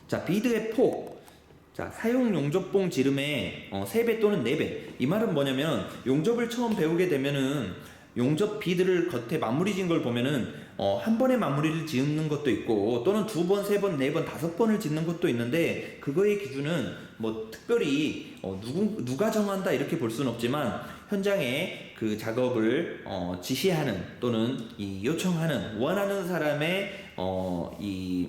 자, 비드의 폭. 자, 사용 용접봉 지름의 3배 또는 4배. 이 말은 뭐냐면 용접을 처음 배우게 되면은 용접 비드를 겉에 마무리 지은 걸 보면은 한 번에 마무리를 짓는 것도 있고 또는 2번, 3번, 4번, 5번을 짓는 것도 있는데 그거의 기준은 뭐 특별히 누가 정한다 이렇게 볼 수는 없지만 현장에 그 작업을 지시하는 또는 요청하는 원하는 사람의 이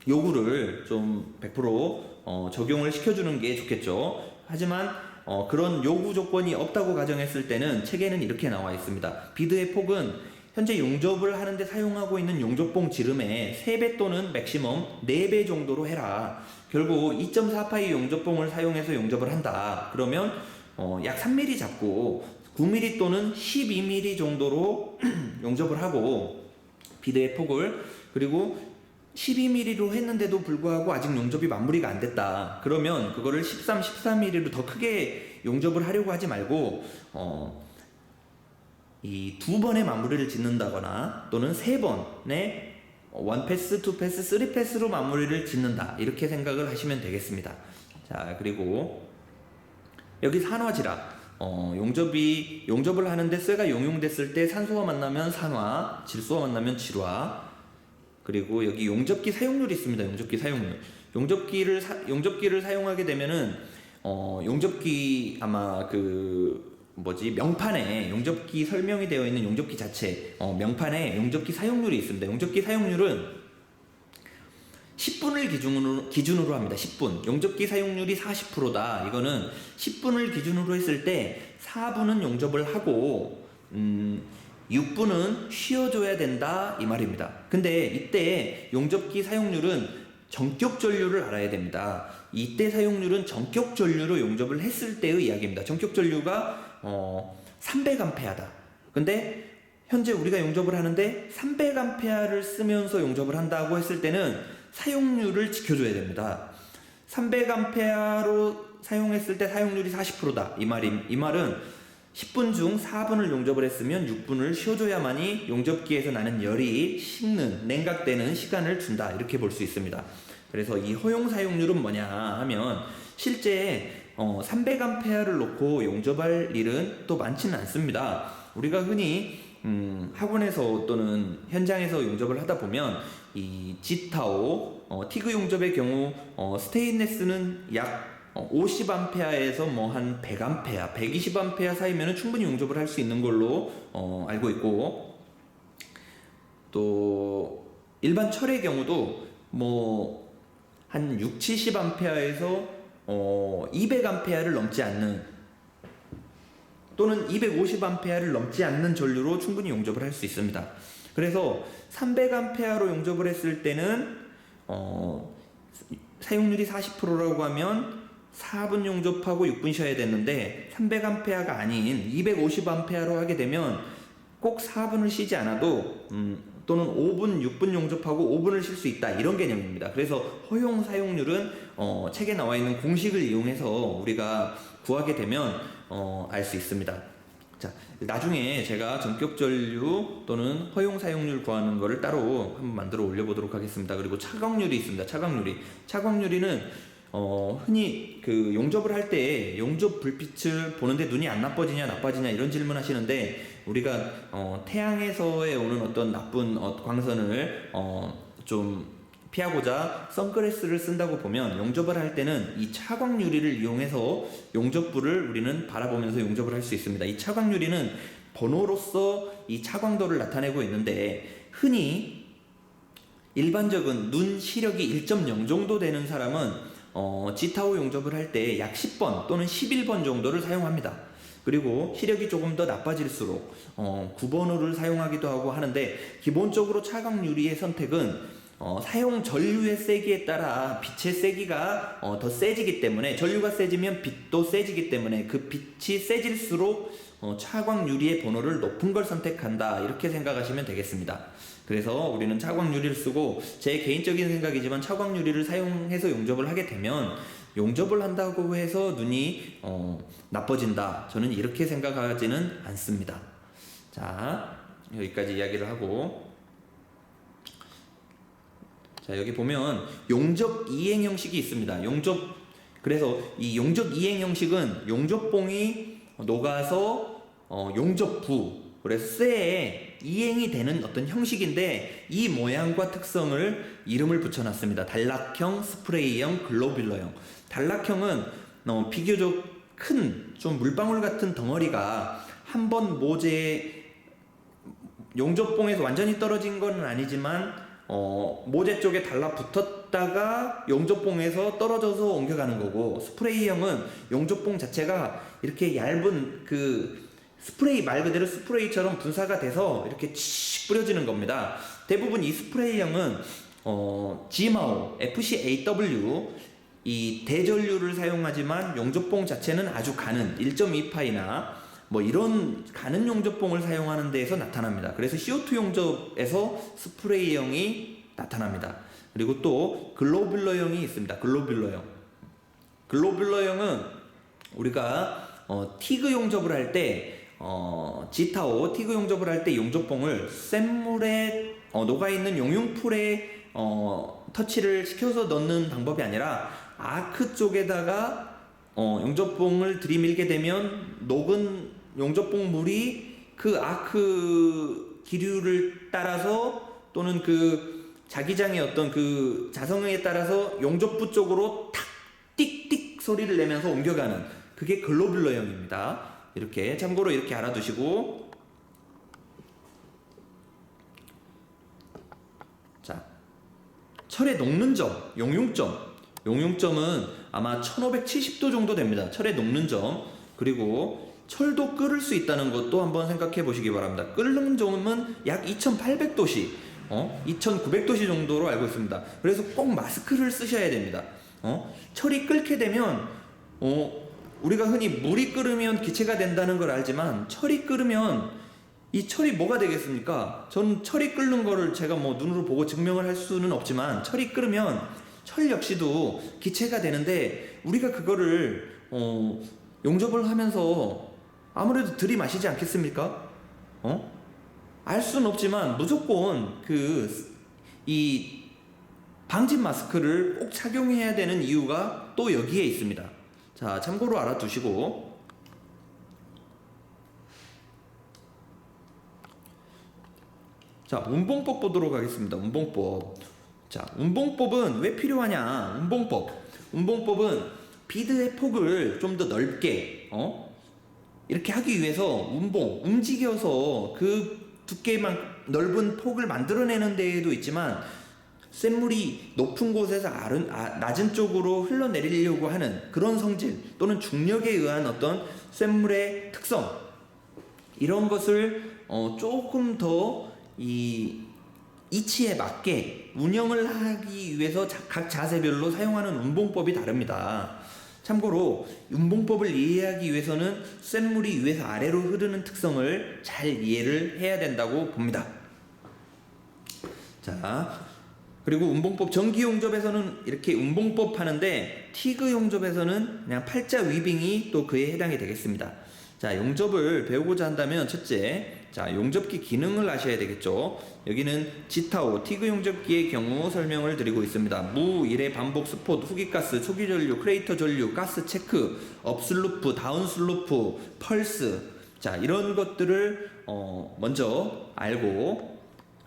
요구를 좀 100% 적용을 시켜주는 게 좋겠죠. 하지만 그런 요구 조건이 없다고 가정했을 때는 책에는 이렇게 나와 있습니다. 비드의 폭은 현재 용접을 하는데 사용하고 있는 용접봉 지름의 3배 또는 맥시멈 4배 정도로 해라. 결국 2.4파이 용접봉을 사용해서 용접을 한다. 그러면 약 3mm 잡고 9mm 또는 12mm 정도로 용접을 하고 비드의 폭을 그리고 12mm로 했는데도 불구하고 아직 용접이 마무리가 안 됐다. 그러면 그거를 13, 14mm로 더 크게 용접을 하려고 하지 말고 이 2번의 마무리를 짓는다거나 또는 3번의 1패스, 2패스, 3패스로 마무리를 짓는다. 이렇게 생각을 하시면 되겠습니다. 자, 그리고 여기 산화지라 용접을 하는데 쇠가 용융됐을 때 산소와 만나면 산화, 질소와 만나면 질화. 그리고 여기 용접기 사용률이 있습니다. 용접기 사용률. 용접기를 사용하게 되면은 용접기 아마 명판에 용접기 설명이 되어 있는 용접기 자체 명판에 용접기 사용률이 있습니다. 용접기 사용률은 10분을 기준으로 합니다. 10분. 용접기 사용률이 40%다. 이거는 10분을 기준으로 했을 때 4분은 용접을 하고 6분은 쉬어줘야 된다 이 말입니다. 근데 이때 용접기 사용률은 전격 전류를 알아야 됩니다. 이때 사용률은 전격 전류로 용접을 했을 때의 이야기입니다. 전격 전류가 300A다. 근데 현재 우리가 용접을 하는데 300A를 쓰면서 용접을 한다고 했을 때는 사용률을 지켜줘야 됩니다. 300A로 사용했을 때 사용률이 40%다. 이 말은 10분 중 4분을 용접을 했으면 6분을 쉬어줘야만이 용접기에서 나는 열이 식는, 냉각되는 시간을 준다. 이렇게 볼 수 있습니다. 그래서 이 허용 사용률은 뭐냐 하면 실제 300A를 놓고 용접할 일은 또 많지는 않습니다. 우리가 흔히 학원에서 또는 현장에서 용접을 하다 보면 이 지타오, 티그 용접의 경우 스테인레스는 약 50A에서 한 100A, 120A 사이면 충분히 용접을 할 수 있는 걸로 알고 있고, 또 일반 철의 경우도 한 6, 70A에서 200A를 넘지 않는 또는 250A를 넘지 않는 전류로 충분히 용접을 할 수 있습니다. 그래서 300A로 용접을 했을 때는 사용률이 40%라고 하면 4분 용접하고 6분 쉬어야 되는데 300A가 아닌 250A로 하게 되면 꼭 4분을 쉬지 않아도 또는 5분, 6분 용접하고 5분을 쉴 수 있다 이런 개념입니다. 그래서 허용 사용률은 책에 나와 있는 공식을 이용해서 우리가 구하게 되면 알 수 있습니다. 자, 나중에 제가 전격 전류 또는 허용 사용률 구하는 거를 따로 한번 만들어 올려보도록 하겠습니다. 그리고 차광률이 있습니다. 차광률이는 흔히 그 용접을 할 때 용접 불빛을 보는데 눈이 안 나빠지냐 이런 질문 하시는데, 우리가 태양에서의 오는 어떤 나쁜 광선을 좀 피하고자 선글라스를 쓴다고 보면 용접을 할 때는 이 차광유리를 이용해서 용접부를 우리는 바라보면서 용접을 할 수 있습니다. 이 차광유리는 번호로서 이 차광도를 나타내고 있는데, 흔히 일반적인 눈 시력이 1.0 정도 되는 사람은 지타오 용접을 할 때 약 10번 또는 11번 정도를 사용합니다. 그리고 시력이 조금 더 나빠질수록 9번호를 사용하기도 하고 하는데, 기본적으로 차광 유리의 선택은 사용 전류의 세기에 따라 빛의 세기가 더 세지기 때문에, 전류가 세지면 빛도 세지기 때문에 그 빛이 세질수록 차광 유리의 번호를 높은 걸 선택한다, 이렇게 생각하시면 되겠습니다. 그래서 우리는 차광 유리를 쓰고, 제 개인적인 생각이지만 차광 유리를 사용해서 용접을 하게 되면 용접을 한다고 해서 눈이 나빠진다, 저는 이렇게 생각하지는 않습니다. 자, 여기까지 이야기를 하고, 자, 여기 보면 용접 이행 형식이 있습니다. 그래서 이 용접 이행 형식은 용접봉이 녹아서 용접부, 그래서 쇠에 이행이 되는 어떤 형식인데, 이 모양과 특성을 이름을 붙여놨습니다. 단락형, 스프레이형, 글로뷸러형. 단락형은 비교적 큰 좀 물방울 같은 덩어리가 한 번 모재에, 용접봉에서 완전히 떨어진 건 아니지만 모재 쪽에 달라붙었다가 용접봉에서 떨어져서 옮겨가는 거고, 스프레이형은 용접봉 자체가 이렇게 얇은 스프레이, 말 그대로 스프레이처럼 분사가 돼서 이렇게 칙 뿌려지는 겁니다. 대부분 이 스프레이형은 지마오, FCAW 이 대전류를 사용하지만 용접봉 자체는 아주 가는 1.2파이나 뭐 이런 가는 용접봉을 사용하는 데에서 나타납니다. 그래서 CO2 용접에서 스프레이형이 나타납니다. 그리고 또 글로뷸러형이 있습니다. 글로뷸러형은 우리가 티그 용접을 할 때, 지타오 티그 용접을 할 때 용접봉을 샘물에 녹아있는 용융풀에 터치를 시켜서 넣는 방법이 아니라 아크 쪽에다가 용접봉을 들이밀게 되면 녹은 용접봉 물이 그 아크 기류를 따라서, 또는 그 자기장의 어떤 그 자성에 따라서 용접부 쪽으로 탁 띡띡 소리를 내면서 옮겨가는, 그게 글로뷸러형입니다. 이렇게 참고로 이렇게 알아두시고, 자, 철의 녹는 점, 용융점은 아마 1570도 정도 됩니다. 철의 녹는 점. 그리고 철도 끓을 수 있다는 것도 한번 생각해 보시기 바랍니다. 끓는 점은 약 2800도씨, 2900도씨 정도로 알고 있습니다. 그래서 꼭 마스크를 쓰셔야 됩니다. 철이 끓게 되면 우리가 흔히 물이 끓으면 기체가 된다는 걸 알지만, 철이 끓으면 이 철이 뭐가 되겠습니까? 저는 철이 끓는 거를 제가 뭐 눈으로 보고 증명을 할 수는 없지만, 철이 끓으면 철 역시도 기체가 되는데, 우리가 그거를 용접을 하면서 아무래도 들이마시지 않겠습니까? 알 수는 없지만 무조건 이 방진 마스크를 꼭 착용해야 되는 이유가 또 여기에 있습니다. 자, 참고로 알아두시고, 자, 운봉법 보도록 하겠습니다. 운봉법. 자, 운봉법은 왜 필요하냐? 운봉법은 비드의 폭을 좀 더 넓게 이렇게 하기 위해서 움직여서 그 두께만 넓은 폭을 만들어내는 데에도 있지만, 쇳물이 높은 곳에서 낮은 쪽으로 흘러내리려고 하는 그런 성질, 또는 중력에 의한 어떤 쇳물의 특성, 이런 것을 조금 더 이 이치에 맞게 운영을 하기 위해서 각 자세별로 사용하는 운봉법이 다릅니다. 참고로 운봉법을 이해하기 위해서는 쇳물이 위에서 아래로 흐르는 특성을 잘 이해를 해야 된다고 봅니다. 자, 그리고 운봉법, 전기 용접에서는 이렇게 운봉법 하는데, 티그 용접에서는 그냥 팔자 위빙이 또 그에 해당이 되겠습니다. 자, 용접을 배우고자 한다면 첫째, 자, 용접기 기능을 아셔야 되겠죠. 여기는 지타오 티그 용접기의 경우 설명을 드리고 있습니다. 무, 일회, 반복, 스폿, 후기가스, 초기전류, 크레이터 전류, 가스 체크, 업슬루프, 다운슬루프, 펄스, 자, 이런 것들을 먼저 알고,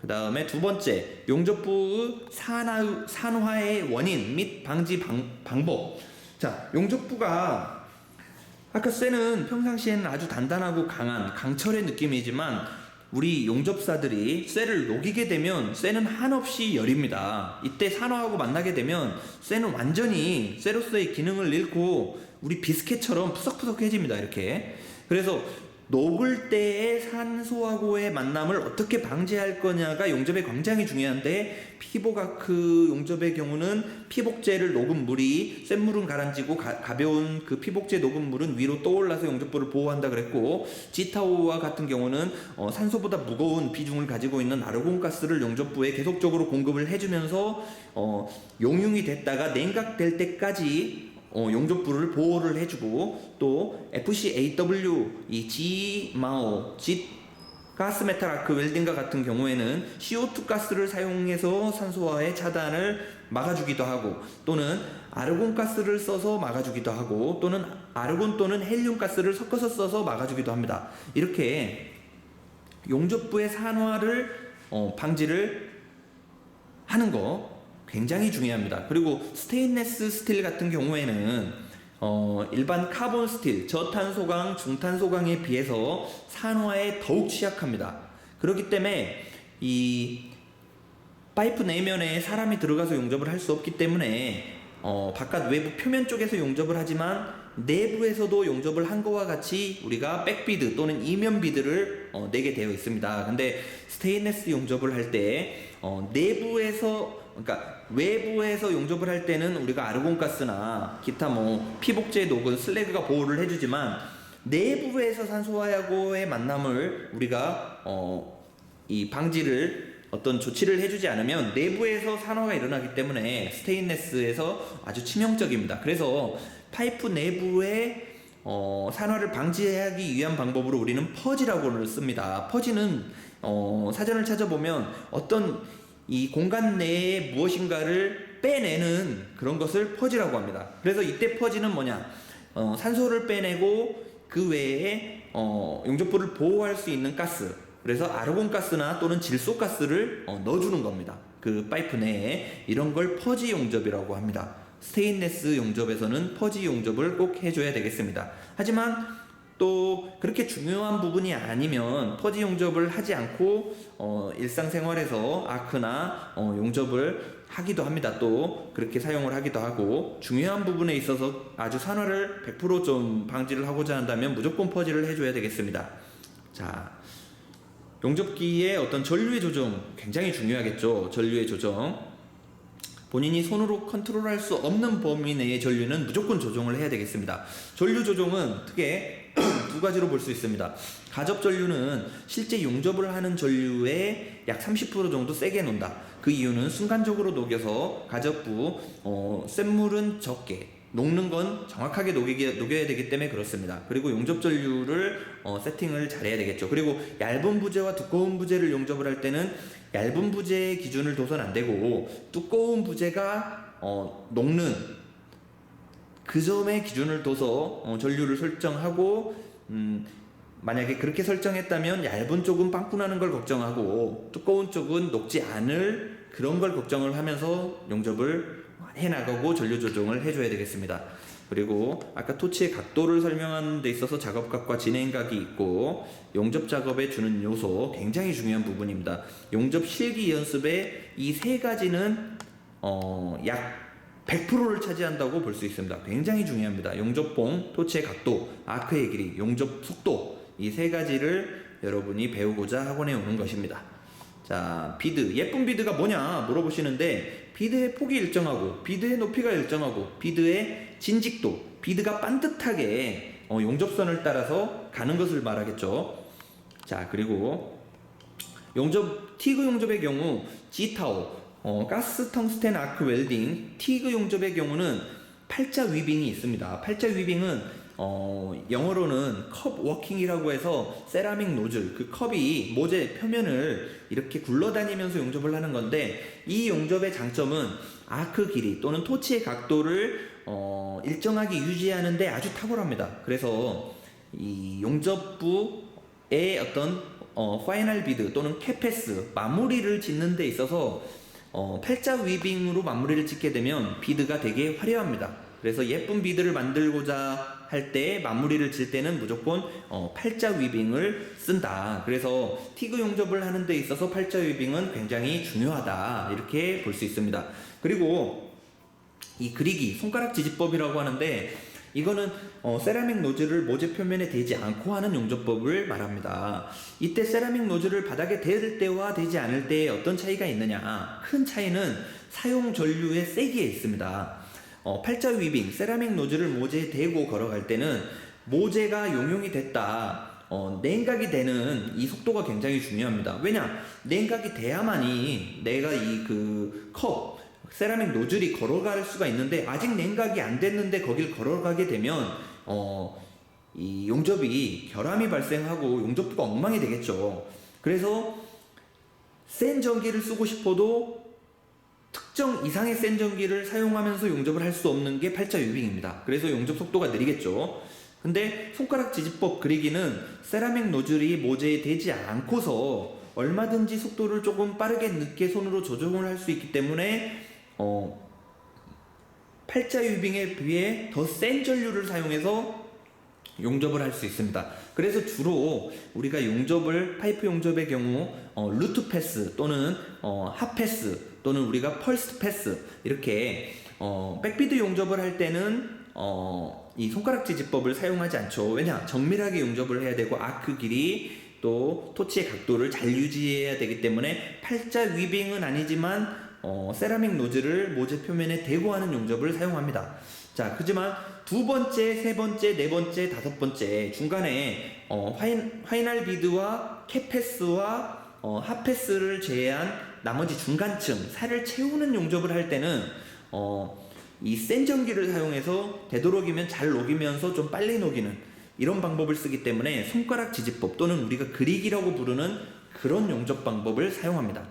그 다음에 두 번째, 용접부의 산화의 원인 및 방지 방법. 자, 용접부가 아까 쇠는 평상시에는 아주 단단하고 강한 강철의 느낌이지만 우리 용접사들이 쇠를 녹이게 되면 쇠는 한없이 여립니다. 이때 산화하고 만나게 되면 쇠는 완전히 쇠로서의 기능을 잃고 우리 비스켓처럼 푸석푸석해집니다. 이렇게. 그래서 녹을 때의 산소하고의 만남을 어떻게 방지할 거냐가 용접에 굉장히 중요한데, 피복아크 용접의 경우는 피복제를 녹은 물이 쇳물은 가라앉히고 가벼운 그 피복제 녹은 물은 위로 떠올라서 용접부를 보호한다 그랬고, 지타오와 같은 경우는 산소보다 무거운 비중을 가지고 있는 아르곤가스를 용접부에 계속적으로 공급을 해주면서 용융이 됐다가 냉각될 때까지 용접부를 보호를 해주고, 또 FCAW 이 G마오 가스 메탈 아크 웰딩과 같은 경우에는 CO2 가스를 사용해서 산소화의 차단을 막아주기도 하고, 또는 아르곤 가스를 써서 막아주기도 하고, 또는 아르곤 또는 헬륨 가스를 섞어서 써서 막아주기도 합니다. 이렇게 용접부의 산화를 방지를 하는 거 굉장히 중요합니다. 그리고 스테인레스 스틸 같은 경우에는 일반 카본 스틸, 저탄소강, 중탄소강에 비해서 산화에 더욱 취약합니다. 그렇기 때문에 이 파이프 내면에 사람이 들어가서 용접을 할 수 없기 때문에 바깥 외부 표면 쪽에서 용접을 하지만 내부에서도 용접을 한 것과 같이 우리가 백비드 또는 이면 비드를 내게 되어 있습니다. 근데 스테인레스 용접을 할 때 내부에서, 그러니까 외부에서 용접을 할 때는 우리가 아르곤가스나 기타 피복제 녹은 슬래그가 보호를 해주지만, 내부에서 산소하고의 만남을 우리가 이 방지를 어떤 조치를 해주지 않으면 내부에서 산화가 일어나기 때문에 스테인레스에서 아주 치명적입니다. 그래서 파이프 내부에 산화를 방지하기 위한 방법으로 우리는 퍼지라고 씁니다. 퍼지는 사전을 찾아보면 어떤 이 공간 내에 무엇인가를 빼내는 그런 것을 퍼지라고 합니다. 그래서 이때 퍼지는 뭐냐, 산소를 빼내고 그 외에 용접부를 보호할 수 있는 가스, 그래서 아르곤가스나 또는 질소가스를 넣어주는 겁니다. 그 파이프 내에. 이런 걸 퍼지 용접이라고 합니다. 스테인레스 용접에서는 퍼지 용접을 꼭 해줘야 되겠습니다. 하지만 또 그렇게 중요한 부분이 아니면 퍼지 용접을 하지 않고 일상생활에서 아크나 용접을 하기도 합니다. 또 그렇게 사용을 하기도 하고, 중요한 부분에 있어서 아주 산화를 100% 방지를 하고자 한다면 무조건 퍼지를 해줘야 되겠습니다. 자, 용접기의 어떤 전류의 조정 굉장히 중요하겠죠. 전류의 조정, 본인이 손으로 컨트롤할 수 없는 범위 내의 전류는 무조건 조정을 해야 되겠습니다. 전류 조정은 크게 두 가지로 볼 수 있습니다. 가접 전류는 실제 용접을 하는 전류의 약 30% 정도 세게 놓는다. 그 이유는 순간적으로 녹여서 가접부 쇳물은 적게, 녹는 건 정확하게 녹여야 되기 때문에 그렇습니다. 그리고 용접 전류를 세팅을 잘해야 되겠죠. 그리고 얇은 부재와 두꺼운 부재를 용접을 할 때는 얇은 부재의 기준을 둬서는 안 되고, 두꺼운 부재가 녹는 그 점의 기준을 둬서 전류를 설정하고, 만약에 그렇게 설정했다면 얇은 쪽은 빵꾸 나는 걸 걱정하고 두꺼운 쪽은 녹지 않을 그런 걸 걱정을 하면서 용접을 해나가고 전류 조정을 해줘야 되겠습니다. 그리고 아까 토치의 각도를 설명하는 데 있어서 작업각과 진행각이 있고, 용접 작업에 주는 요소 굉장히 중요한 부분입니다. 용접 실기 연습에 이 세 가지는 약 100%를 차지한다고 볼 수 있습니다. 굉장히 중요합니다. 용접봉, 토치의 각도, 아크의 길이, 용접 속도, 이 세 가지를 여러분이 배우고자 학원에 오는 것입니다. 자, 비드, 예쁜 비드가 뭐냐 물어보시는데, 비드의 폭이 일정하고 비드의 높이가 일정하고 비드의 진직도, 비드가 반듯하게 용접선을 따라서 가는 것을 말하겠죠. 자, 그리고 티그 용접의 경우 G타오, 가스 텅스텐 아크 웰딩 티그 용접의 경우는 팔자 위빙이 있습니다. 팔자 위빙은 영어로는 컵 워킹이라고 해서 세라믹 노즐, 그 컵이 모재 표면을 이렇게 굴러다니면서 용접을 하는 건데, 이 용접의 장점은 아크 길이 또는 토치의 각도를 일정하게 유지하는데 아주 탁월합니다. 그래서 이 용접부의 어떤 파이널 비드 또는 캐패스 마무리를 짓는 데 있어서 팔자 위빙으로 마무리를 짓게 되면 비드가 되게 화려합니다. 그래서 예쁜 비드를 만들고자 할 때 마무리를 질 때는 무조건 팔자 위빙을 쓴다. 그래서 티그 용접을 하는 데 있어서 팔자 위빙은 굉장히 중요하다, 이렇게 볼 수 있습니다. 그리고 이 그리기, 손가락 지지법이라고 하는데, 이거는 세라믹 노즐을 모재 표면에 대지 않고 하는 용접법을 말합니다. 이때 세라믹 노즐을 바닥에 댈 때와 대지 않을 때에 어떤 차이가 있느냐? 큰 차이는 사용 전류의 세기에 있습니다. 팔자 위빙, 세라믹 노즐을 모재에 대고 걸어갈 때는 모재가 용융이 됐다, 냉각이 되는 이 속도가 굉장히 중요합니다. 왜냐? 냉각이 돼야만이 내가 이 그 컵, 세라믹 노즐이 걸어갈 수가 있는데, 아직 냉각이 안 됐는데 거길 걸어가게 되면 이 용접이 결함이 발생하고 용접도가 엉망이 되겠죠. 그래서 센 전기를 쓰고 싶어도 특정 이상의 센 전기를 사용하면서 용접을 할 수 없는 게 팔자 위빙입니다. 그래서 용접 속도가 느리겠죠. 근데 손가락 지지법 그리기는 세라믹 노즐이 모재에 대지 않고서 얼마든지 속도를 조금 빠르게 늦게 손으로 조정을 할 수 있기 때문에 팔자 위빙에 비해 더 센 전류를 사용해서 용접을 할 수 있습니다. 그래서 주로 우리가 용접을, 파이프 용접의 경우 루트 패스 또는 핫 패스 또는 우리가 펄스 패스, 이렇게 백비드 용접을 할 때는 이 손가락 지지법을 사용하지 않죠. 왜냐? 정밀하게 용접을 해야 되고 아크 길이 또 토치의 각도를 잘 유지해야 되기 때문에 팔자 위빙은 아니지만 세라믹 노즐을 모재 표면에 대고 하는 용접을 사용합니다. 자, 그지만 두 번째, 세 번째, 네 번째, 다섯 번째 중간에 파이널 비드와 캡패스와 핫패스를 제외한 나머지 중간층, 살을 채우는 용접을 할 때는 이 센 전기를 사용해서 되도록이면 잘 녹이면서 좀 빨리 녹이는 이런 방법을 쓰기 때문에 손가락 지지법 또는 우리가 그리기라고 부르는 그런 용접 방법을 사용합니다.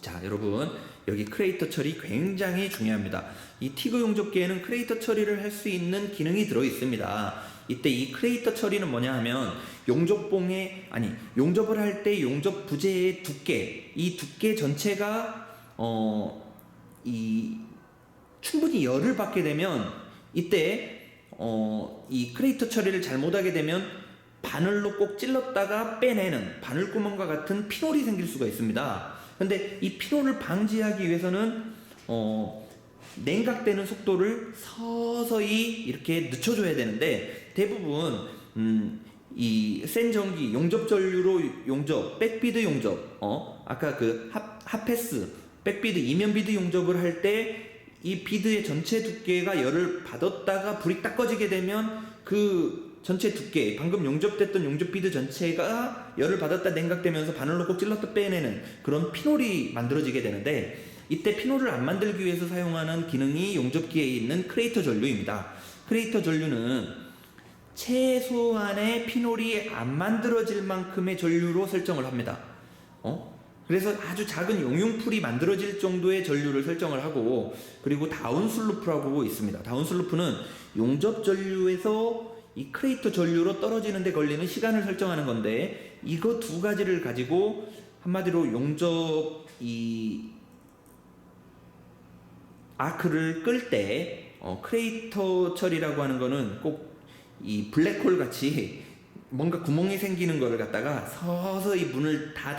자, 여러분, 여기 크레이터 처리 굉장히 중요합니다. 이 티그 용접기에는 크레이터 처리를 할 수 있는 기능이 들어 있습니다. 이때 이 크레이터 처리는 뭐냐 하면 용접을 할 때 용접 부재의 두께, 이 두께 전체가 충분히 열을 받게 되면 이때 이 크레이터 처리를 잘못하게 되면 바늘로 꼭 찔렀다가 빼내는 바늘구멍과 같은 피놀이 생길 수가 있습니다. 근데 이 피놀을 방지하기 위해서는 냉각되는 속도를 서서히 이렇게 늦춰줘야 되는데, 대부분 이 센 전기 용접 전류로 용접, 백비드 용접, 아까 그 핫패스, 백비드, 이면 비드 용접을 할 때 이 비드의 전체 두께가 열을 받았다가 불이 딱 꺼지게 되면 그 전체 두께, 방금 용접됐던 용접 비드 전체가 열을 받았다 냉각되면서 바늘로 꼭 찔렀다 빼내는 그런 피놀이 만들어지게 되는데, 이때 피놀을 안 만들기 위해서 사용하는 기능이 용접기에 있는 크레이터 전류입니다. 크레이터 전류는 최소한의 피놀이 안 만들어질 만큼의 전류로 설정을 합니다. 그래서 아주 작은 용융풀이 만들어질 정도의 전류를 설정을 하고, 그리고 다운슬루프라고 있습니다. 다운슬루프는 용접 전류에서 이 크레이터 전류로 떨어지는 데 걸리는 시간을 설정하는 건데, 이거 두 가지를 가지고 한마디로 용접 이 아크를 끌 때 크레이터 처리라고 하는 거는 꼭 이 블랙홀 같이 뭔가 구멍이 생기는 거를 갖다가 서서히 문을 다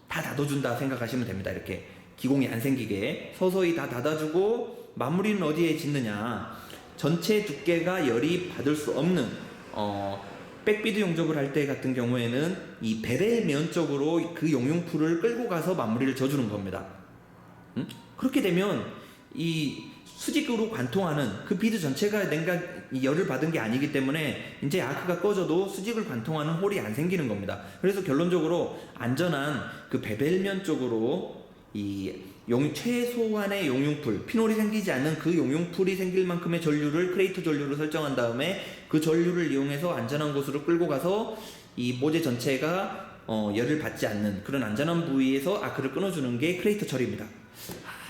닫아준다 생각하시면 됩니다. 이렇게 기공이 안 생기게 서서히 다 닫아주고, 마무리는 어디에 짓느냐, 전체 두께가 열이 받을 수 없는 백비드 용접을 할 때 같은 경우에는 이 베벨 면 쪽으로 그 용융풀을 끌고 가서 마무리를 져주는 겁니다. 그렇게 되면 이 수직으로 관통하는 그 비드 전체가 열을 받은 게 아니기 때문에 이제 아크가 꺼져도 수직을 관통하는 홀이 안 생기는 겁니다. 그래서 결론적으로 안전한 그 베벨면 쪽으로 이 최소한의 용융풀, 피놀이 생기지 않는 그 용융풀이 생길 만큼의 전류를 크레이터 전류로 설정한 다음에 그 전류를 이용해서 안전한 곳으로 끌고 가서 이 모재 전체가 열을 받지 않는 그런 안전한 부위에서 아크를 끊어주는 게 크레이터 처리입니다.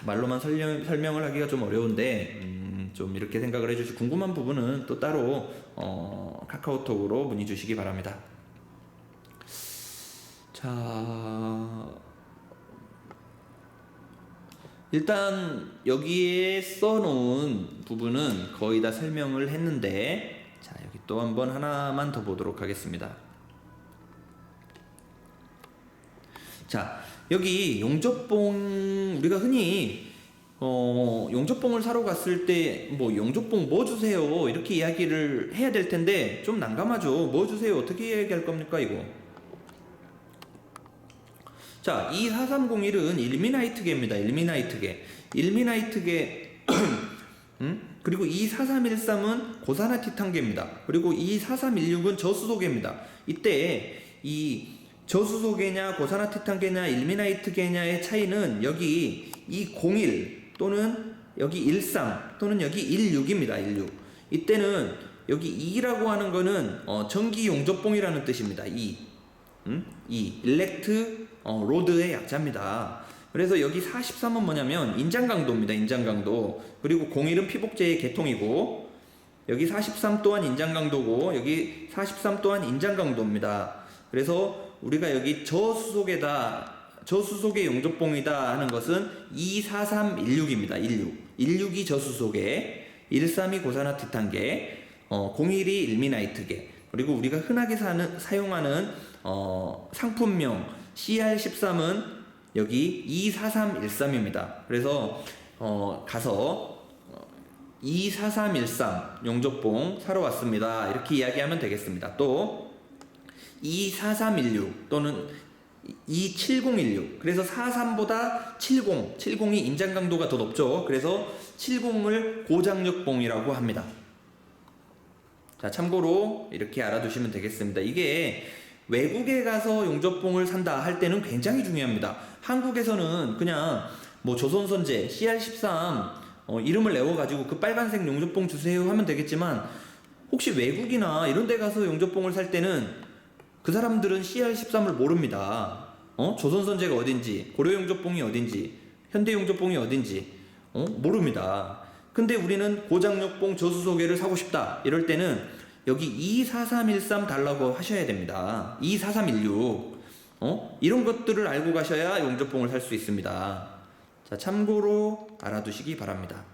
말로만 설명을 하기가 좀 어려운데 좀 이렇게 생각을 해주시고, 궁금한 부분은 또 따로 카카오톡으로 문의 주시기 바랍니다. 자, 일단 여기에 써놓은 부분은 거의 다 설명을 했는데, 자, 여기 또 한번 하나만 더 보도록 하겠습니다. 자, 여기 용접봉, 우리가 흔히 용접봉을 사러 갔을 때 뭐 용접봉 뭐 주세요 이렇게 이야기를 해야 될 텐데 좀 난감하죠. 뭐 주세요 어떻게 이야기할 겁니까 이거. 자, 24301은 일미나이트계입니다. 일미나이트계 그리고 24313은 고산화 티탄계입니다. 그리고 24316은 저수소계입니다. 이때 이 저수소계냐 고산화 티탄계냐 일미나이트계냐의 차이는 여기 이 01 또는 여기 13 또는 여기 16입니다. 16. 이때는 여기 2라고 하는 거는 전기 용접봉이라는 뜻입니다. 2 일렉트 로드의 약자입니다. 그래서 여기 43은 뭐냐면 인장강도입니다. 인장강도. 그리고 01은 피복제의 계통이고, 여기 43 또한 인장강도고, 여기 43 또한 인장강도입니다. 그래서 우리가 여기 저수소계 용접봉이다 하는 것은 24316입니다. 16이 저수소계, 13이 고산화 티탄계, 01이 일미나이트계. 그리고 우리가 흔하게 사용하는 상품명 CR13은 여기 24313입니다. 그래서 가서 24313 용접봉 사러 왔습니다. 이렇게 이야기하면 되겠습니다. 또 24316 또는 27016. 그래서 43보다 70이 인장 강도가 더 높죠. 그래서 70을 고장력봉이라고 합니다. 자, 참고로 이렇게 알아두시면 되겠습니다. 이게 외국에 가서 용접봉을 산다 할 때는 굉장히 중요합니다. 한국에서는 그냥 뭐 조선선제 CR13 이름을 내워가지고 그 빨간색 용접봉 주세요 하면 되겠지만, 혹시 외국이나 이런 데 가서 용접봉을 살 때는 그 사람들은 CR13을 모릅니다. 조선선제가 어딘지, 고려용접봉이 어딘지, 현대용접봉이 어딘지 모릅니다. 근데 우리는 고장력봉 저수소계를 사고 싶다 이럴 때는 여기 24313 달라고 하셔야 됩니다. 24316 이런 것들을 알고 가셔야 용접봉을 살 수 있습니다. 자, 참고로 알아두시기 바랍니다.